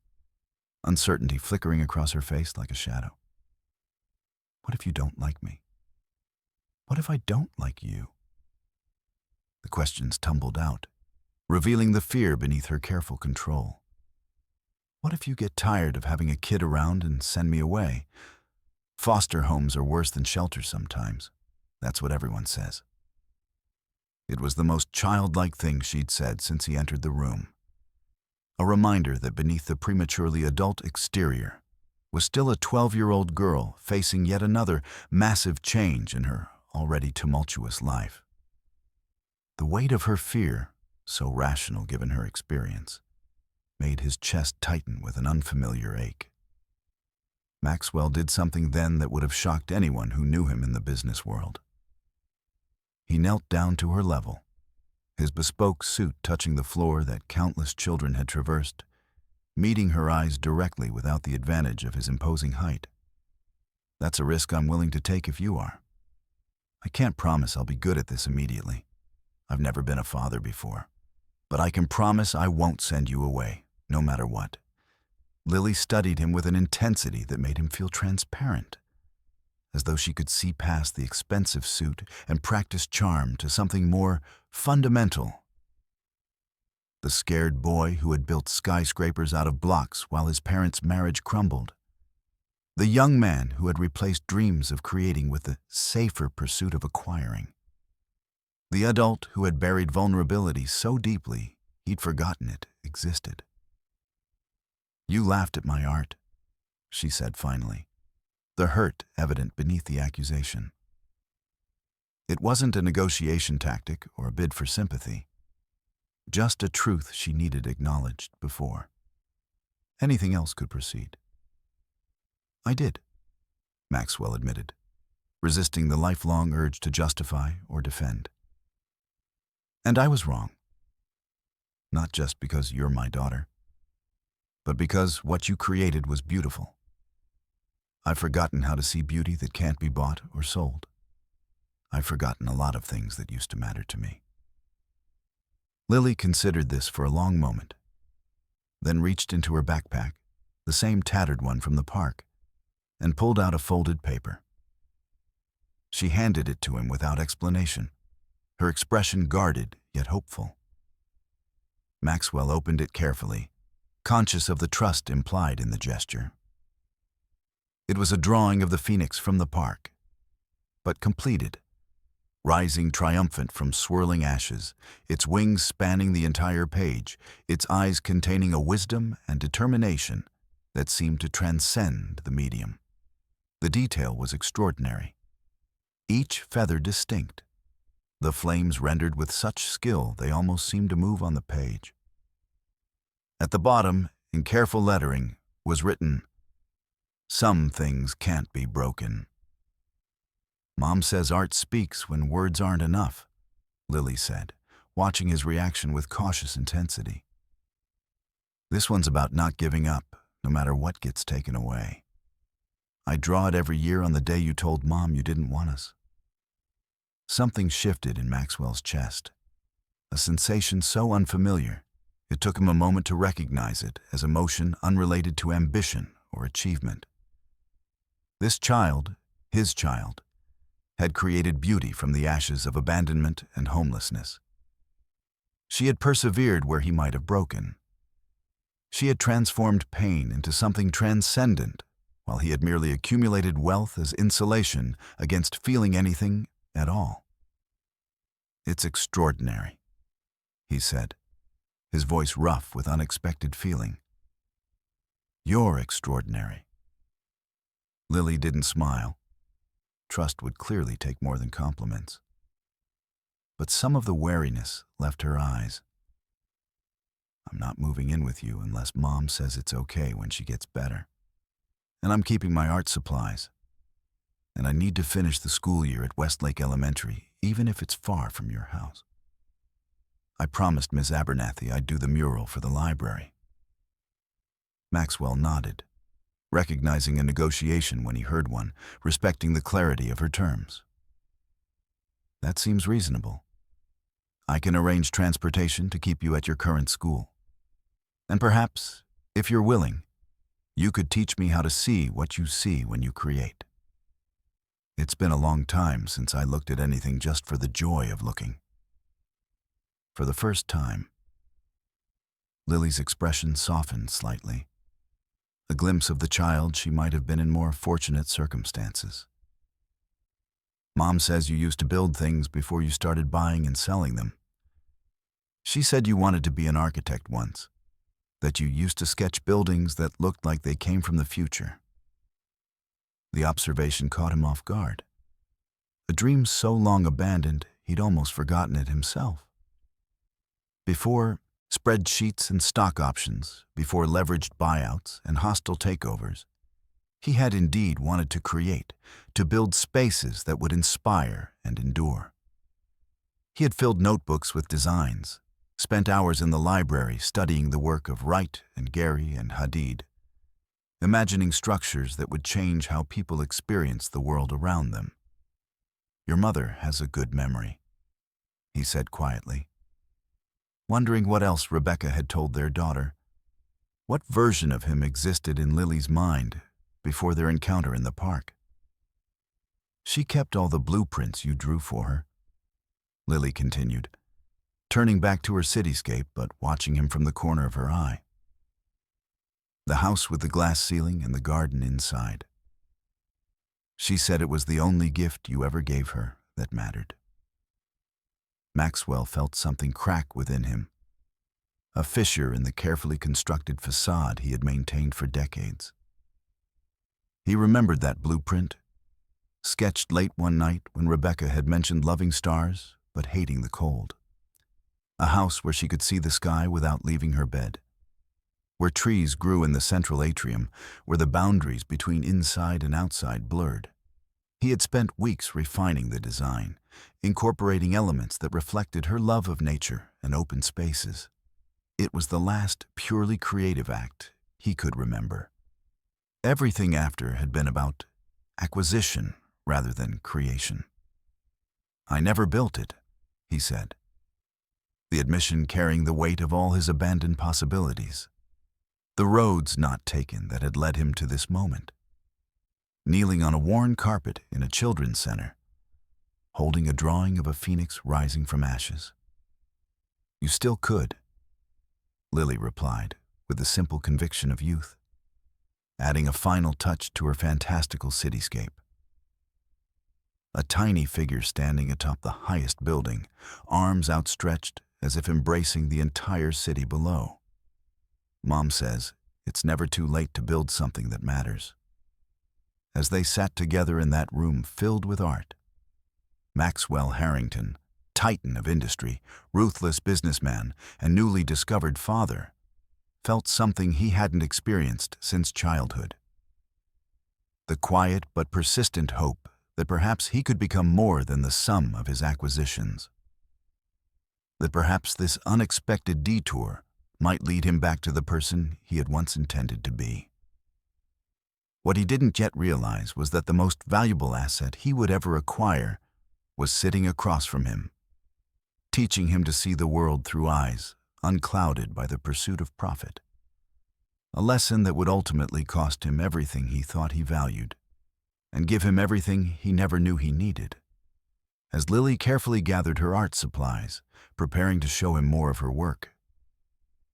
uncertainty flickering across her face like a shadow. "What if you don't like me? What if I don't like you?" The questions tumbled out, revealing the fear beneath her careful control. What if you get tired of having a kid around and send me away? Foster homes are worse than shelters sometimes. That's what everyone says. It was the most childlike thing she'd said since he entered the room. A reminder that beneath the prematurely adult exterior was still a 12-year-old girl facing yet another massive change in her already tumultuous life. The weight of her fear, so rational given her experience, made his chest tighten with an unfamiliar ache. Maxwell did something then that would have shocked anyone who knew him in the business world. He knelt down to her level, his bespoke suit touching the floor that countless children had traversed, meeting her eyes directly without the advantage of his imposing height. That's a risk I'm willing to take if you are. I can't promise I'll be good at this immediately. I've never been a father before. But I can promise I won't send you away, no matter what. Lily studied him with an intensity that made him feel transparent, as though she could see past the expensive suit and practice charm to something more fundamental. The scared boy who had built skyscrapers out of blocks while his parents' marriage crumbled. The young man who had replaced dreams of creating with the safer pursuit of acquiring. The adult who had buried vulnerability so deeply he'd forgotten it existed. "You laughed at my art," she said finally, the hurt evident beneath the accusation. It wasn't a negotiation tactic or a bid for sympathy, just a truth she needed acknowledged before anything else could proceed. "I did," Maxwell admitted, resisting the lifelong urge to justify or defend. "And I was wrong. Not just because you're my daughter, but because what you created was beautiful. I've forgotten how to see beauty that can't be bought or sold. I've forgotten a lot of things that used to matter to me." Lily considered this for a long moment, then reached into her backpack, the same tattered one from the park, and pulled out a folded paper. She handed it to him without explanation, her expression guarded yet hopeful. Maxwell opened it carefully, conscious of the trust implied in the gesture. It was a drawing of the phoenix from the park, but completed, rising triumphant from swirling ashes, its wings spanning the entire page, its eyes containing a wisdom and determination that seemed to transcend the medium. The detail was extraordinary, each feather distinct, the flames rendered with such skill they almost seemed to move on the page. At the bottom, in careful lettering, was written, "Some things can't be broken." "Mom says art speaks when words aren't enough," Lily said, watching his reaction with cautious intensity. "This one's about not giving up, no matter what gets taken away. I draw it every year on the day you told Mom you didn't want us." Something shifted in Maxwell's chest, a sensation so unfamiliar, it took him a moment to recognize it as emotion unrelated to ambition or achievement. This child, his child, had created beauty from the ashes of abandonment and homelessness. She had persevered where he might have broken. She had transformed pain into something transcendent, while he had merely accumulated wealth as insulation against feeling anything at all. "It's extraordinary," he said, his voice rough with unexpected feeling. "You're extraordinary." Lily didn't smile. Trust would clearly take more than compliments. But some of the wariness left her eyes. "I'm not moving in with you unless Mom says it's okay when she gets better. And I'm keeping my art supplies. And I need to finish the school year at Westlake Elementary, even if it's far from your house. I promised Miss Abernathy I'd do the mural for the library." Maxwell nodded, recognizing a negotiation when he heard one, respecting the clarity of her terms. "That seems reasonable. I can arrange transportation to keep you at your current school. And perhaps, if you're willing, you could teach me how to see what you see when you create. It's been a long time since I looked at anything just for the joy of looking." For the first time, Lily's expression softened slightly, a glimpse of the child she might have been in more fortunate circumstances. Mom says you used to build things before you started buying and selling them. She said you wanted to be an architect once, that you used to sketch buildings that looked like they came from the future. The observation caught him off guard. A dream so long abandoned, he'd almost forgotten it himself. Before spreadsheets and stock options, before leveraged buyouts and hostile takeovers, he had indeed wanted to create, to build spaces that would inspire and endure. He had filled notebooks with designs, spent hours in the library studying the work of Wright and Gehry and Hadid, imagining structures that would change how people experience the world around them. "Your mother has a good memory," he said quietly, wondering what else Rebecca had told their daughter. What version of him existed in Lily's mind before their encounter in the park? "She kept all the blueprints you drew for her," Lily continued, turning back to her cityscape but watching him from the corner of her eye. The house with the glass ceiling and the garden inside. "She said it was the only gift you ever gave her that mattered." Maxwell felt something crack within him, a fissure in the carefully constructed facade he had maintained for decades. He remembered that blueprint, sketched late one night when Rebecca had mentioned loving stars but hating the cold. A house where she could see the sky without leaving her bed, where trees grew in the central atrium, where the boundaries between inside and outside blurred. He had spent weeks refining the design, incorporating elements that reflected her love of nature and open spaces. It was the last purely creative act he could remember. Everything after had been about acquisition rather than creation. "I never built it," he said, the admission carrying the weight of all his abandoned possibilities, the roads not taken that had led him to this moment. Kneeling on a worn carpet in a children's center, holding a drawing of a phoenix rising from ashes. "You still could," Lily replied, with the simple conviction of youth, adding a final touch to her fantastical cityscape. A tiny figure standing atop the highest building, arms outstretched as if embracing the entire city below. "Mom says it's never too late to build something that matters." As they sat together in that room filled with art, Maxwell Harrington, titan of industry, ruthless businessman, and newly discovered father, felt something he hadn't experienced since childhood. The quiet but persistent hope that perhaps he could become more than the sum of his acquisitions. That perhaps this unexpected detour might lead him back to the person he had once intended to be. What he didn't yet realize was that the most valuable asset he would ever acquire was sitting across from him, teaching him to see the world through eyes unclouded by the pursuit of profit. A lesson that would ultimately cost him everything he thought he valued, and give him everything he never knew he needed. As Lily carefully gathered her art supplies, preparing to show him more of her work,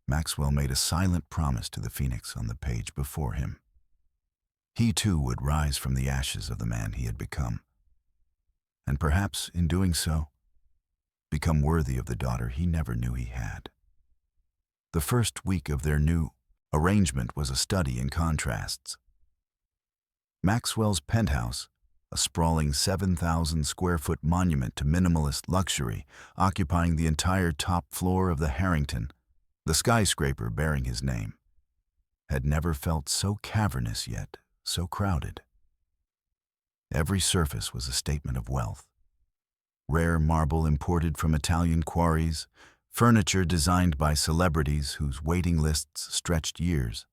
Maxwell made a silent promise to the phoenix on the page before him. He too would rise from the ashes of the man he had become, and perhaps, in doing so, become worthy of the daughter he never knew he had. The first week of their new arrangement was a study in contrasts. Maxwell's penthouse, a sprawling 7,000-square-foot monument to minimalist luxury, occupying the entire top floor of the Harrington, the skyscraper bearing his name, had never felt so cavernous yet so crowded. Every surface was a statement of wealth. Rare marble imported from Italian quarries, furniture designed by celebrities whose waiting lists stretched years,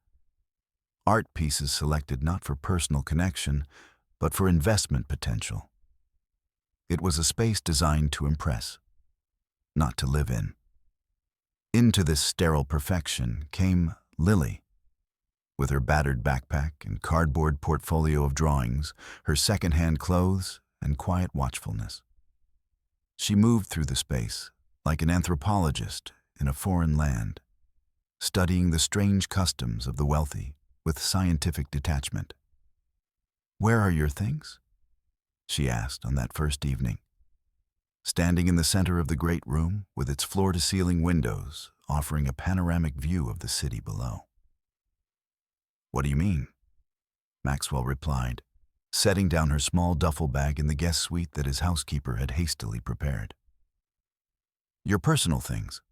art pieces selected not for personal connection, but for investment potential. It was a space designed to impress, not to live in. Into this sterile perfection came Lily, with her battered backpack and cardboard portfolio of drawings, her second-hand clothes, and quiet watchfulness. She moved through the space like an anthropologist in a foreign land, studying the strange customs of the wealthy with scientific detachment. "Where are your things?" she asked on that first evening, standing in the center of the great room with its floor-to-ceiling windows offering a panoramic view of the city below. "What do you mean?" Maxwell replied, setting down her small duffel bag in the guest suite that his housekeeper had hastily prepared. "Your personal things,"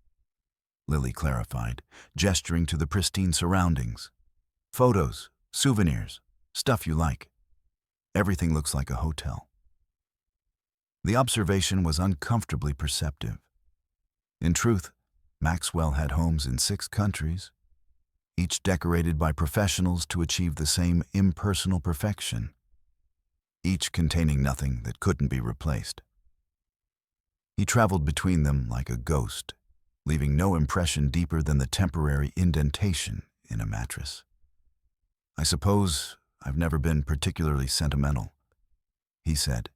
Lily clarified, gesturing to the pristine surroundings. "Photos, souvenirs, stuff you like. Everything looks like a hotel." The observation was uncomfortably perceptive. In truth, Maxwell had homes in 6 countries, each decorated by professionals to achieve the same impersonal perfection, each containing nothing that couldn't be replaced. He traveled between them like a ghost, leaving no impression deeper than the temporary indentation in a mattress. "I suppose I've never been particularly sentimental," he said,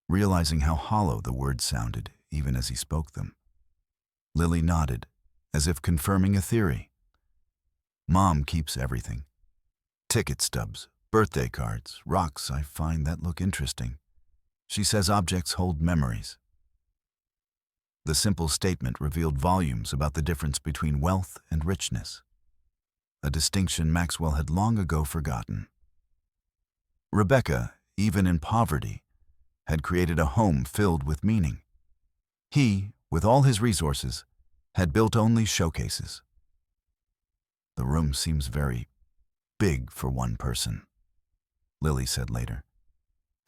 realizing how hollow the words sounded even as he spoke them. Lily nodded, as if confirming a theory. "Mom keeps everything. Ticket stubs, birthday cards, rocks I find that look interesting. She says objects hold memories." The simple statement revealed volumes about the difference between wealth and richness, a distinction Maxwell had long ago forgotten. Rebecca, even in poverty, had created a home filled with meaning. He, with all his resources, had built only showcases. "The room seems very big for one person," Lily said later,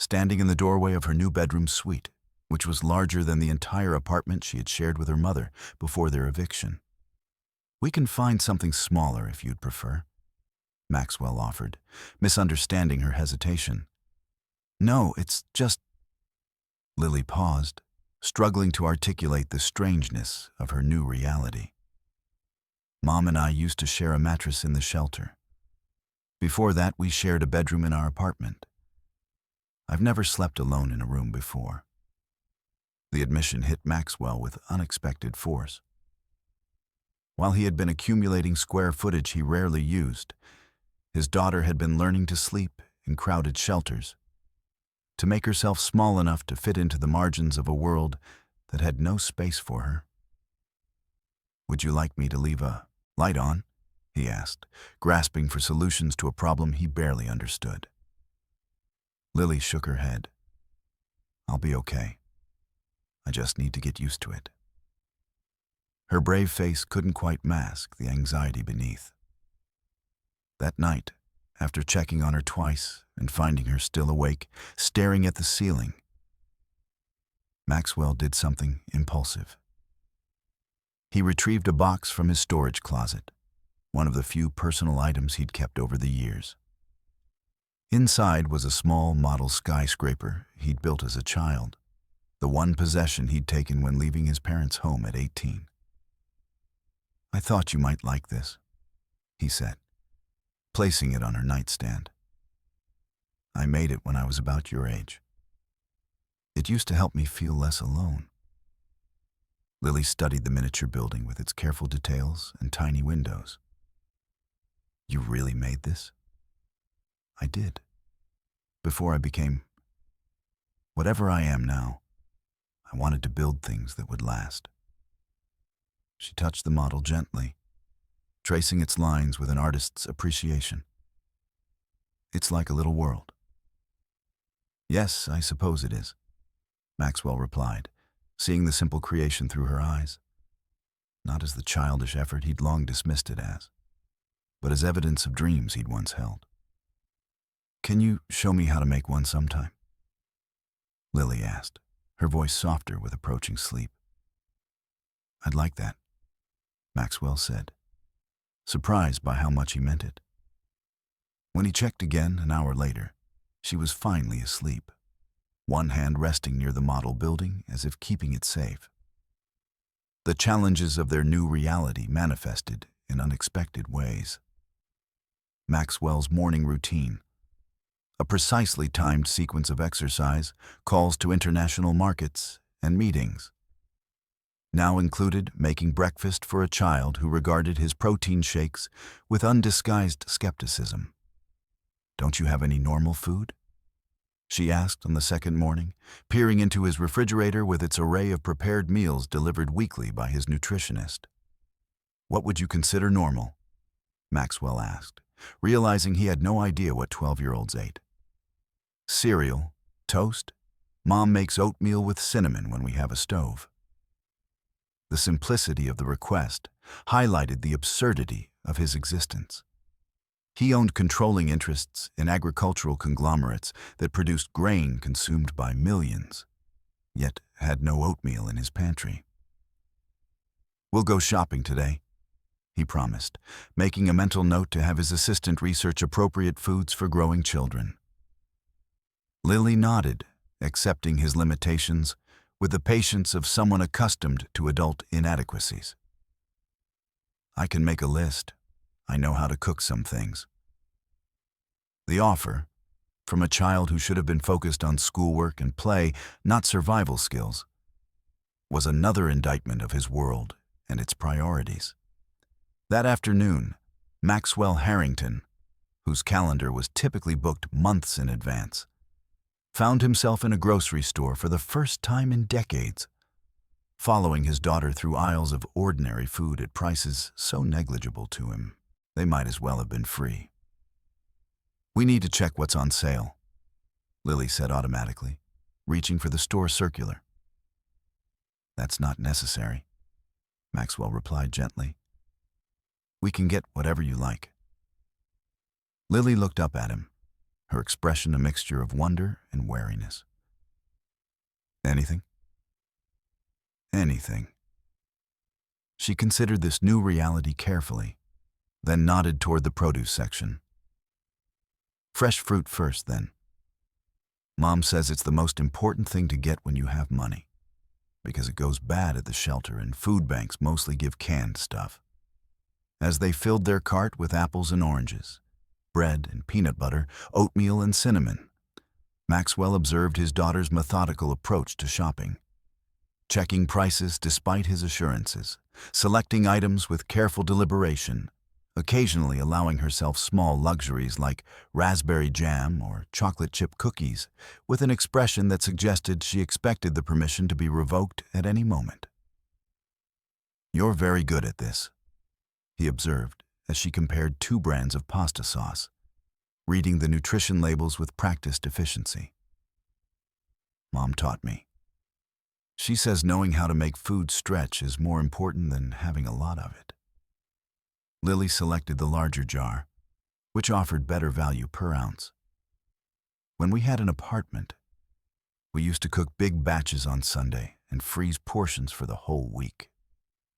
standing in the doorway of her new bedroom suite, which was larger than the entire apartment she had shared with her mother before their eviction. "We can find something smaller if you'd prefer," Maxwell offered, misunderstanding her hesitation. "No, it's just—" Lily paused, struggling to articulate the strangeness of her new reality. "Mom and I used to share a mattress in the shelter. Before that, we shared a bedroom in our apartment. I've never slept alone in a room before." The admission hit Maxwell with unexpected force. While he had been accumulating square footage he rarely used, his daughter had been learning to sleep in crowded shelters, to make herself small enough to fit into the margins of a world that had no space for her. "Would you like me to leave a light on?" he asked, grasping for solutions to a problem he barely understood. Lily shook her head. "I'll be okay. I just need to get used to it." Her brave face couldn't quite mask the anxiety beneath. That night, after checking on her twice and finding her still awake, staring at the ceiling, Maxwell did something impulsive. He retrieved a box from his storage closet, one of the few personal items he'd kept over the years. Inside was a small model skyscraper he'd built as a child, the one possession he'd taken when leaving his parents' home at 18. "I thought you might like this," he said, placing it on her nightstand. "I made it when I was about your age. It used to help me feel less alone." Lily studied the miniature building with its careful details and tiny windows. "You really made this?" "I did. Before I became whatever I am now, I wanted to build things that would last." She touched the model gently, tracing its lines with an artist's appreciation. "It's like a little world." "Yes, I suppose it is," Maxwell replied, seeing the simple creation through her eyes, not as the childish effort he'd long dismissed it as, but as evidence of dreams he'd once held. "Can you show me how to make one sometime?" Lily asked, her voice softer with approaching sleep. "I'd like that," Maxwell said, surprised by how much he meant it. When he checked again an hour later, she was finally asleep, one hand resting near the model building as if keeping it safe. The challenges of their new reality manifested in unexpected ways. Maxwell's morning routine, a precisely timed sequence of exercise, calls to international markets, and meetings, now included making breakfast for a child who regarded his protein shakes with undisguised skepticism. "Don't you have any normal food?" she asked on the second morning, peering into his refrigerator with its array of prepared meals delivered weekly by his nutritionist. "What would you consider normal?" Maxwell asked, realizing he had no idea what 12-year-olds ate. "Cereal, toast. Mom makes oatmeal with cinnamon when we have a stove." The simplicity of the request highlighted the absurdity of his existence. He owned controlling interests in agricultural conglomerates that produced grain consumed by millions, yet had no oatmeal in his pantry. "We'll go shopping today," he promised, making a mental note to have his assistant research appropriate foods for growing children. Lily nodded, accepting his limitations with the patience of someone accustomed to adult inadequacies. "I can make a list. I know how to cook some things." The offer, from a child who should have been focused on schoolwork and play, not survival skills, was another indictment of his world and its priorities. That afternoon, Maxwell Harrington, whose calendar was typically booked months in advance, found himself in a grocery store for the first time in decades, following his daughter through aisles of ordinary food at prices so negligible to him, they might as well have been free. "We need to check what's on sale," Lily said automatically, reaching for the store circular. "That's not necessary," Maxwell replied gently. "We can get whatever you like." Lily looked up at him, her expression a mixture of wonder and wariness. "Anything?" "Anything." She considered this new reality carefully, then nodded toward the produce section. "Fresh fruit first, then. Mom says it's the most important thing to get when you have money, because it goes bad at the shelter and food banks mostly give canned stuff." As they filled their cart with apples and oranges, bread and peanut butter, oatmeal and cinnamon, Maxwell observed his daughter's methodical approach to shopping, checking prices despite his assurances, selecting items with careful deliberation, occasionally allowing herself small luxuries like raspberry jam or chocolate chip cookies, with an expression that suggested she expected the permission to be revoked at any moment. "You're very good at this," he observed as she compared 2 brands of pasta sauce, reading the nutrition labels with practiced efficiency. "Mom taught me. She says knowing how to make food stretch is more important than having a lot of it." Lily selected the larger jar, which offered better value per ounce. "When we had an apartment, we used to cook big batches on Sunday and freeze portions for the whole week."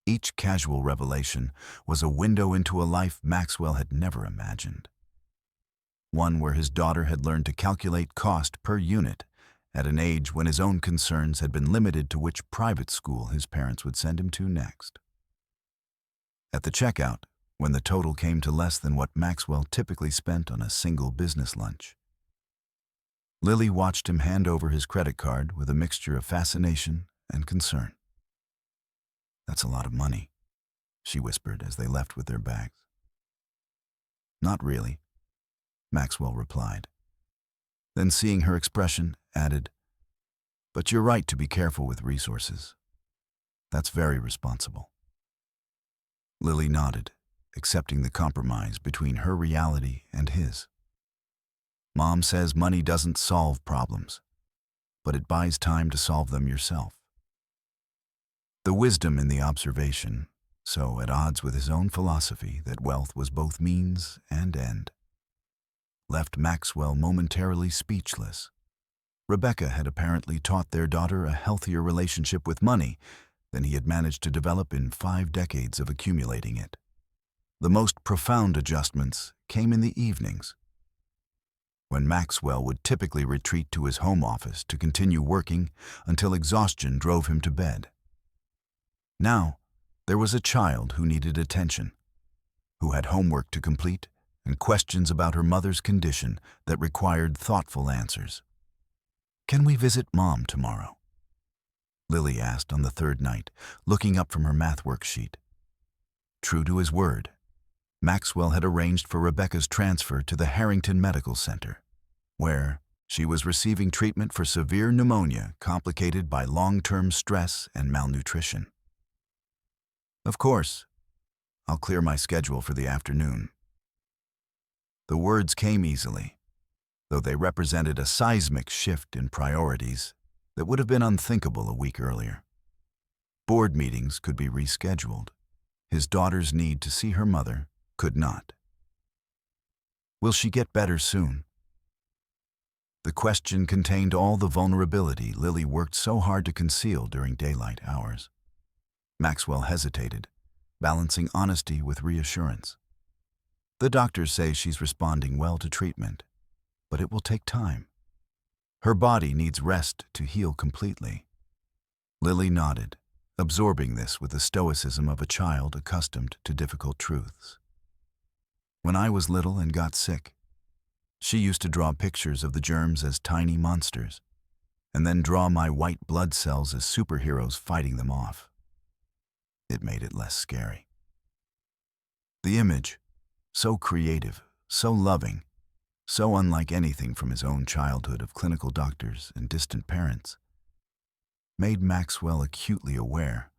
Each casual revelation was a window into a life Maxwell had never imagined. One where his daughter had learned to calculate cost per unit at an age when his own concerns had been limited to which private school his parents would send him to next. At the checkout, when the total came to less than what Maxwell typically spent on a single business lunch, Lily watched him hand over his credit card with a mixture of fascination and concern. "That's a lot of money," she whispered as they left with their bags. "Not really," Maxwell replied. Then, seeing her expression, added, "But you're right to be careful with resources. That's very responsible." Lily nodded, accepting the compromise between her reality and his. "Mom says money doesn't solve problems, but it buys time to solve them yourself." The wisdom in the observation, so at odds with his own philosophy that wealth was both means and end, left Maxwell momentarily speechless. Rebecca had apparently taught their daughter a healthier relationship with money than he had managed to develop in 5 decades of accumulating it. The most profound adjustments came in the evenings, when Maxwell would typically retreat to his home office to continue working until exhaustion drove him to bed. Now, there was a child who needed attention, who had homework to complete and questions about her mother's condition that required thoughtful answers. "Can we visit Mom tomorrow?" Lily asked on the third night, looking up from her math worksheet. True to his word, Maxwell had arranged for Rebecca's transfer to the Harrington Medical Center, where she was receiving treatment for severe pneumonia complicated by long-term stress and malnutrition. Of course, I'll clear my schedule for the afternoon. The words came easily, though they represented a seismic shift in priorities that would have been unthinkable a week earlier. Board meetings could be rescheduled. His daughter's need to see her mother could not. Will she get better soon? The question contained all the vulnerability Lily worked so hard to conceal during daylight hours. Maxwell hesitated, balancing honesty with reassurance. The doctors say she's responding well to treatment, but it will take time. Her body needs rest to heal completely. Lily nodded, absorbing this with the stoicism of a child accustomed to difficult truths. When I was little and got sick, she used to draw pictures of the germs as tiny monsters, and then draw my white blood cells as superheroes fighting them off. It made it less scary. The image, so creative, so loving, so unlike anything from his own childhood of clinical doctors and distant parents, made Maxwell acutely aware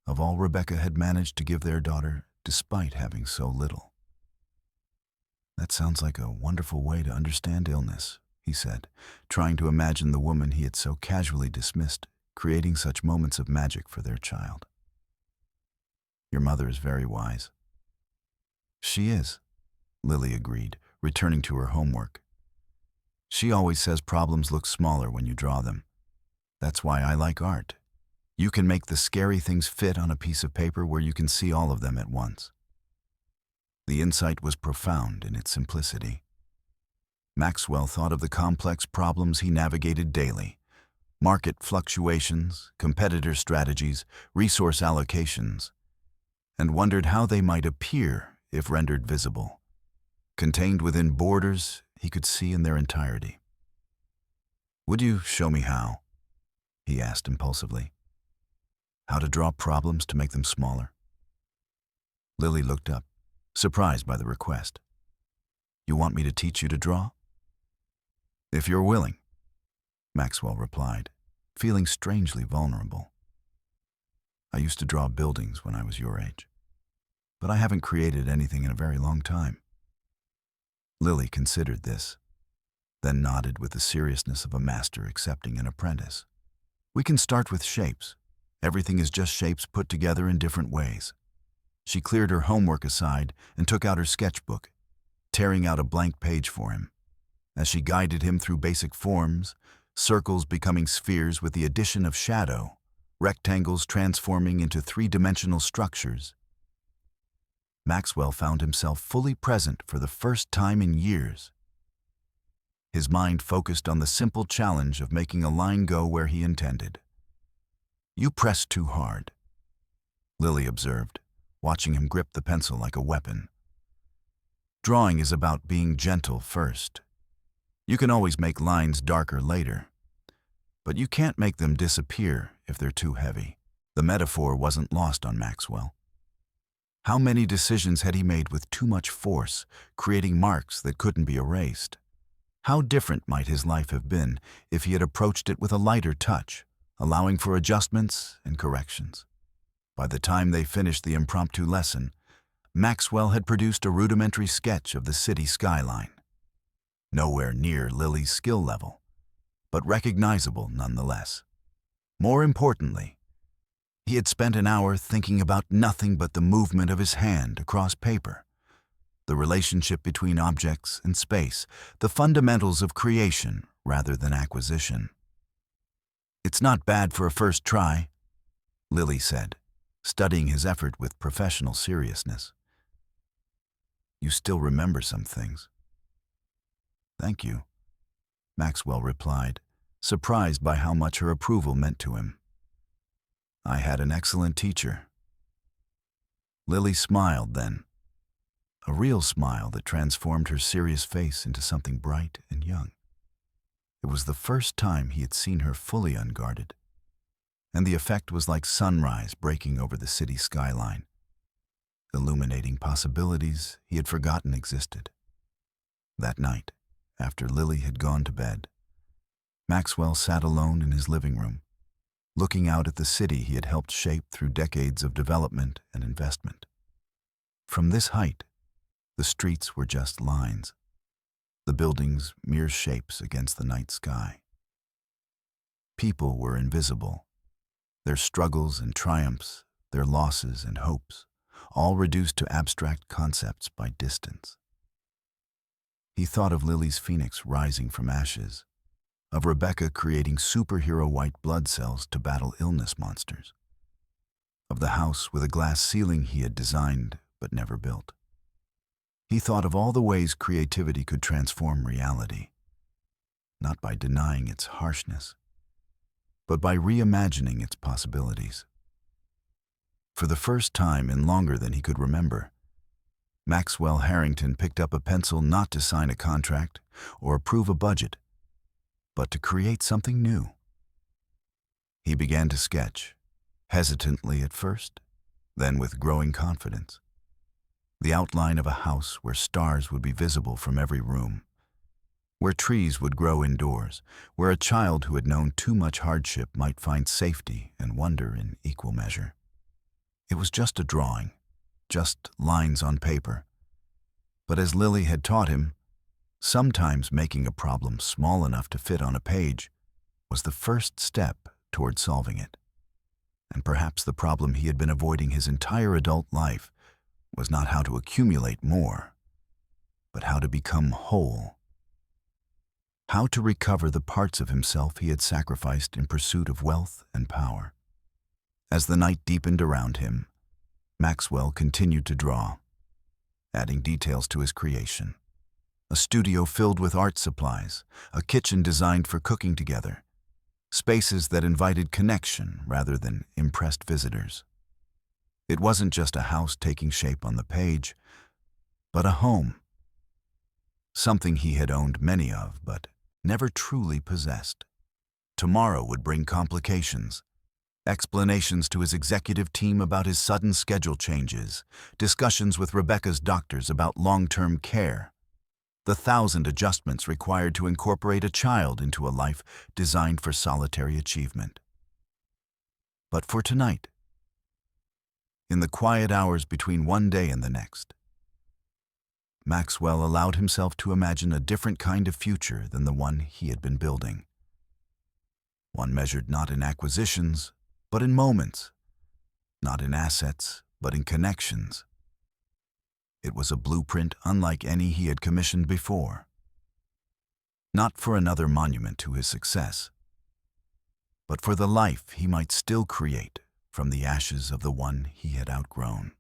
of all Rebecca had managed to give their daughter despite having so little. That sounds like a wonderful way to understand illness, he said, trying to imagine the woman he had so casually dismissed, creating such moments of magic for their child. Your mother is very wise. She is, Lily agreed, returning to her homework. She always says problems look smaller when you draw them. That's why I like art. You can make the scary things fit on a piece of paper where you can see all of them at once. The insight was profound in its simplicity. Maxwell thought of the complex problems he navigated daily: market fluctuations, competitor strategies, resource allocations, and wondered how they might appear if rendered visible, contained within borders he could see in their entirety. Would you show me how? He asked impulsively. How to draw problems to make them smaller? Lily looked up, surprised by the request. You want me to teach you to draw? If you're willing, Maxwell replied, feeling strangely vulnerable. I used to draw buildings when I was your age, but I haven't created anything in a very long time. Lily considered this, then nodded with the seriousness of a master accepting an apprentice. We can start with shapes. Everything is just shapes put together in different ways. She cleared her homework aside and took out her sketchbook, tearing out a blank page for him. As she guided him through basic forms, circles becoming spheres with the addition of shadow, rectangles transforming into three-dimensional structures, Maxwell found himself fully present for the first time in years. His mind focused on the simple challenge of making a line go where he intended. You press too hard, Lily observed, watching him grip the pencil like a weapon. Drawing is about being gentle first. You can always make lines darker later, but you can't make them disappear if they're too heavy. The metaphor wasn't lost on Maxwell. How many decisions had he made with too much force, creating marks that couldn't be erased? How different might his life have been if he had approached it with a lighter touch, allowing for adjustments and corrections? By the time they finished the impromptu lesson, Maxwell had produced a rudimentary sketch of the city skyline. Nowhere near Lily's skill level, but recognizable nonetheless. More importantly, he had spent an hour thinking about nothing but the movement of his hand across paper, the relationship between objects and space, the fundamentals of creation rather than acquisition. It's not bad for a first try, Lily said, studying his effort with professional seriousness. You still remember some things. Thank you, Maxwell replied, surprised by how much her approval meant to him. I had an excellent teacher. Lily smiled then, a real smile that transformed her serious face into something bright and young. It was the first time he had seen her fully unguarded. and the effect was like sunrise breaking over the city skyline, illuminating possibilities he had forgotten existed. That night, after Lily had gone to bed, Maxwell sat alone in his living room, looking out at the city he had helped shape through decades of development and investment. From this height, the streets were just lines, the buildings mere shapes against the night sky. People were invisible, their struggles and triumphs, their losses and hopes, all reduced to abstract concepts by distance. He thought of Lily's phoenix rising from ashes, of Rebecca creating superhero white blood cells to battle illness monsters, of the house with a glass ceiling he had designed but never built. He thought of all the ways creativity could transform reality, not by denying its harshness, but by reimagining its possibilities. For the first time in longer than he could remember, Maxwell Harrington picked up a pencil not to sign a contract or approve a budget, but to create something new. He began to sketch, hesitantly at first, then with growing confidence. The outline of a house where stars would be visible from every room, where trees would grow indoors, where a child who had known too much hardship might find safety and wonder in equal measure. It was just a drawing, just lines on paper. But as Lily had taught him, sometimes making a problem small enough to fit on a page was the first step toward solving it. And perhaps the problem he had been avoiding his entire adult life was not how to accumulate more, but how to become whole. How to recover the parts of himself he had sacrificed in pursuit of wealth and power. As the night deepened around him, Maxwell continued to draw, adding details to his creation. A studio filled with art supplies, a kitchen designed for cooking together, spaces that invited connection rather than impressed visitors. It wasn't just a house taking shape on the page, but a home. Something he had owned many of, but never truly possessed. Tomorrow would bring complications. Explanations to his executive team about his sudden schedule changes, discussions with Rebecca's doctors about long-term care, the 1,000 adjustments required to incorporate a child into a life designed for solitary achievement. But for tonight, in the quiet hours between one day and the next, Maxwell allowed himself to imagine a different kind of future than the one he had been building. One measured not in acquisitions, but in moments, not in assets, but in connections. It was a blueprint unlike any he had commissioned before. Not for another monument to his success, but for the life he might still create from the ashes of the one he had outgrown.